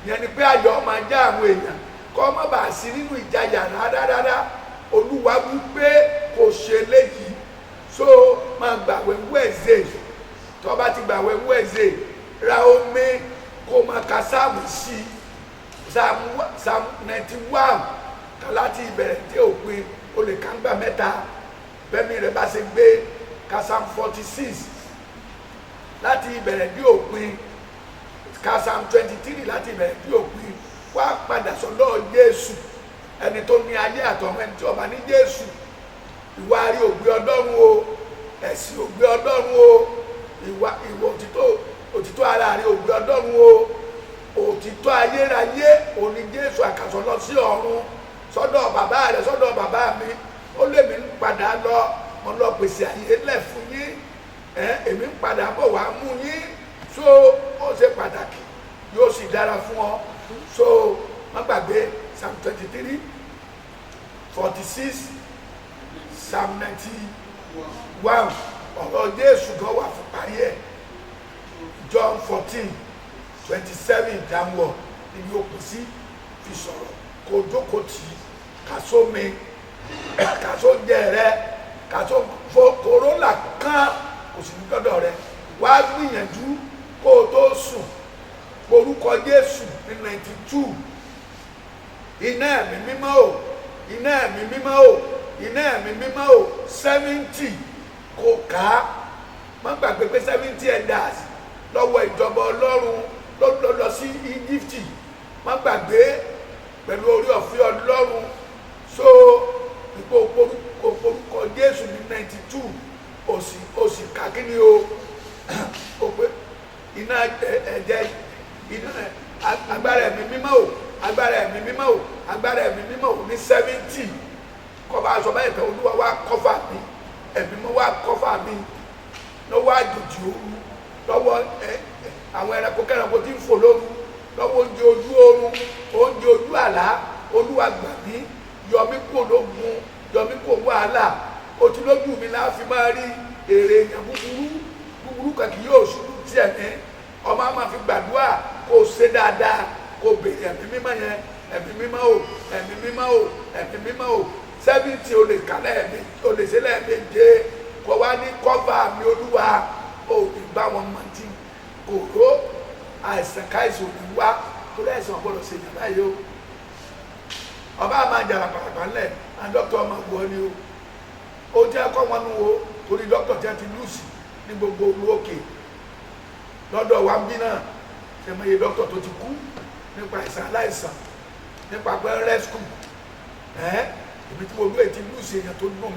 yẹn ni pé ayọ̀ máa já àwọn èèyàn kọ́ ọmọ bàá sí nínú ìjayà rárára Olúwa wí pé kò ṣe léyìí so máa gbàwẹ̀ Wednesday tó bá ti gbàwẹ̀ Wednesday ra omi kó máa ka sáàmù sí sáàmù 91 kà láti ìbẹ̀rẹ̀ dé òpin o lè kà ń gbà mẹ́ta bẹ́ẹ̀ni rẹ̀ bá ṣe gbé ka Psalm 46 láti ìbẹ̀rẹ̀ dé òpin ka Psalm 23 láti ìbẹ̀rẹ̀ dé òpin wá padà sọ́dọ̀ Jésù ẹni tó ní ayé àtọ̀run ẹni tí ó bá ní Jésù ìwà rí ògbé Ọlọ́run o ẹ̀sìn ògbé Ọlọ́run o ìwà òtítọ́ ara rí ògbé Ọlọ́run o òtítọ́ ayérayé òní Jésù àkàsọ̀ lọ sí ọ̀run sọ́dọ̀ bàbá rẹ̀ sọ́dọ̀ bàbá mi ó lè mí padà lọ mo lọ pèsè àyè lẹ̀ fún yín èmi ń padà bọ̀ wá mú yín so ó ṣe pàtàkì yóò sì dára fún ọ so má gbàgbé Psalm 23 46 Psalm 91 ọ̀rọ̀ Jésù gan wà fún parí ẹ̀ John 14:27 downward níbi òkú sí fi sọ̀rọ̀ kó jókòó tì í kàsó mi kàsó jẹ rẹ kàsó kòrólà kan kò sì ní dọ́dọ̀ rẹ wá gbìyànjú kó o tó sùn orúkọ Jésù ní 92 iná ẹ̀mí mímọ́ o iná ẹ̀mí mímọ́ o iná ẹ̀mí mímọ́ o 70 kò ká má gbàgbé pé 70 elders lọ́wọ́ ìjọba Ọlọ́run lọ sí Egypt má gbàgbé pẹ̀lú orí ọ̀fẹ́ Ọlọ́run so ipò orúkọ Jésù ní 92 òsì kàkíní o pé iná ẹ̀jẹ̀ iná agbára ẹ̀mí mímọ́ o agbára ẹ̀mí mímọ́ o agbára ẹ̀mí mímọ́ o ní 70 kọba aṣọ báyìí pé Olúwa wá kọ́fà mi ẹ̀mí mímọ́ wá kọ́fà mi lọ́wọ́ àjòjì òru lọ́wọ́ àwọn ẹranko kẹranko tí ń fò lóru lọ́wọ́ oúnjẹ ojú oorun oúnjẹ ojú àlá Olúwa gbà mí yọ mí kúrò lógun yọ mí kúrò wàhálà o ti lójú mi láà fi máa rí èrè èèyàn búburú kan kì yóò ṣubú tiẹ̀ ní ọmọ a máa fi gbàdúrà kó o ṣe dáadáa kó o béèrè ẹ̀mí mímọ́ yẹn ẹ̀mí mímọ́ o ẹ̀mí mímọ́ o ẹ̀mí mímọ́ o 70 o lè kálẹ̀ ẹ̀mí o lè ṣe lẹ́ẹ̀méje kó wá ní kọ́fà mi Olúwa o ní bá wọn mọ̀ tí kòró àìsàn káìsàn ò ní wá torí àìsàn ọ̀gbọ́dọ̀ ṣe ìyàrá yìí o ọba máa jàrà pàpà ńlẹ̀ and dókítà ọmọ wọ ni o ó jẹ́ ẹ̀kọ́ wọn nù o torí dókítà jẹ́ ti lùsì ní gbogbo olú òkè lọ́dọ̀ wa ń bí náà ṣe mọ iye dókítà tó ti kú nípa àìsàn aláìsàn nípa pé rescue ibi tí mo lú ètí lùsì èèyàn tó dùn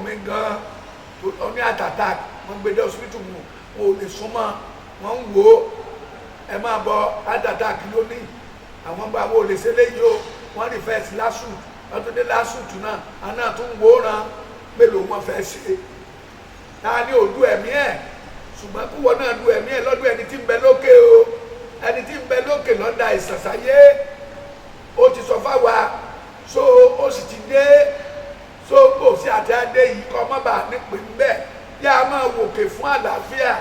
mí gan tó ní àtàtà wọ́n gbé dé hospital mu wọn ò lè súnmọ́ wọ́n ń wò ó ẹ máa bọ àtàtà kí ló ní àwọn bá wo lè ṣe léyìí o wọ́n rí fẹ́ẹ́ sí lásù lọ́tún dé lásù tù náà àná tún wò ó ràn mélòó wọn fẹ́ ṣe náà ní òdu ẹ̀mí ẹ̀ ṣùgbọ́n kúwọ́ náà du ẹ̀mí ẹ̀ lọ́dún ẹni tí ń bẹ lókè o ẹni tí ń bẹ lókè lọ́dà ìsàsáyé ó ti sọ fáwa so ó sì ti dé so kò sí àti adé yìí kọ́ mọ́ bá nípe ń bẹ́ẹ̀ yá a máa wòkè fún àlàáfíà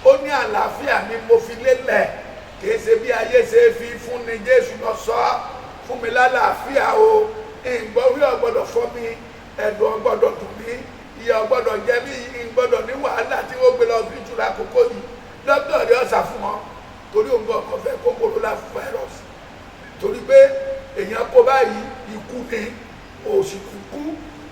ó ní àlàáfíà ni mo fi lélẹ̀ kìí ṣe bí ayé ṣe fi fún ni Jésù lọ sọ fún mi lálàáfíà o ìgbọ́rí ọ̀gbọ́dọ̀ fọ́ mi ẹ̀dùn ọ̀gbọ́dọ̀ dùn mí ìyà ọ̀gbọ́dọ̀ jẹ mí ìgbọ́dọ̀ ní wàhálà tí wọ́n gbé lọ sí ìtura àkókò yìí dókítà rí ọ̀sà fún wọn torí òun ọkọ̀ fẹ́ kó corona virus torí pé èèyàn kó báyìí ikú ni òsì kú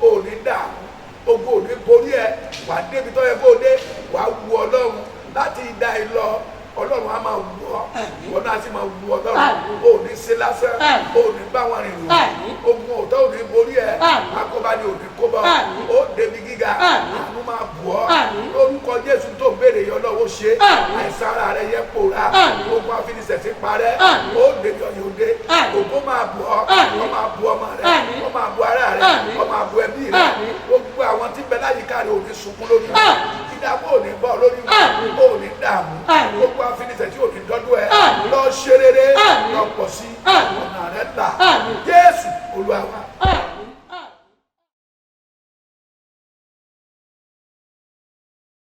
òní dààmú ogun òní borí ẹ wà débi tó yẹ kó dé wà wu Ọlọ́run láti dá ẹ lọ Ọlọ́run á máa wù ọ́ ìwọ náà sì máa wù Ọlọ́run ò ní ṣe lásán ò ní bá wọn rìn rò ogun òótọ́ ò ní borí ẹ akóbá ni ò ní kóbá ó débi gíga àánú máa bù ọ́ lórúkọ Jésù tó béèrè yọ lọ́wọ́ ṣe àìsàn ara rẹ yẹ pòórá ogun àfinisẹ̀sí parẹ́ ó débi ọ̀yọ́ òde ògo máa bù ọ́ ọ máa bù ọmọ rẹ ọ máa bù ara rẹ ọ máa bù ẹbí rẹ gbogbo àwọn tí bẹ láyìíká rẹ ò ní sunkún lórí ìdààmú ò ní bọ́ lórí ò ní dààmú gbogbo àfinisẹ̀sí gbà Jésù Olúwa wa.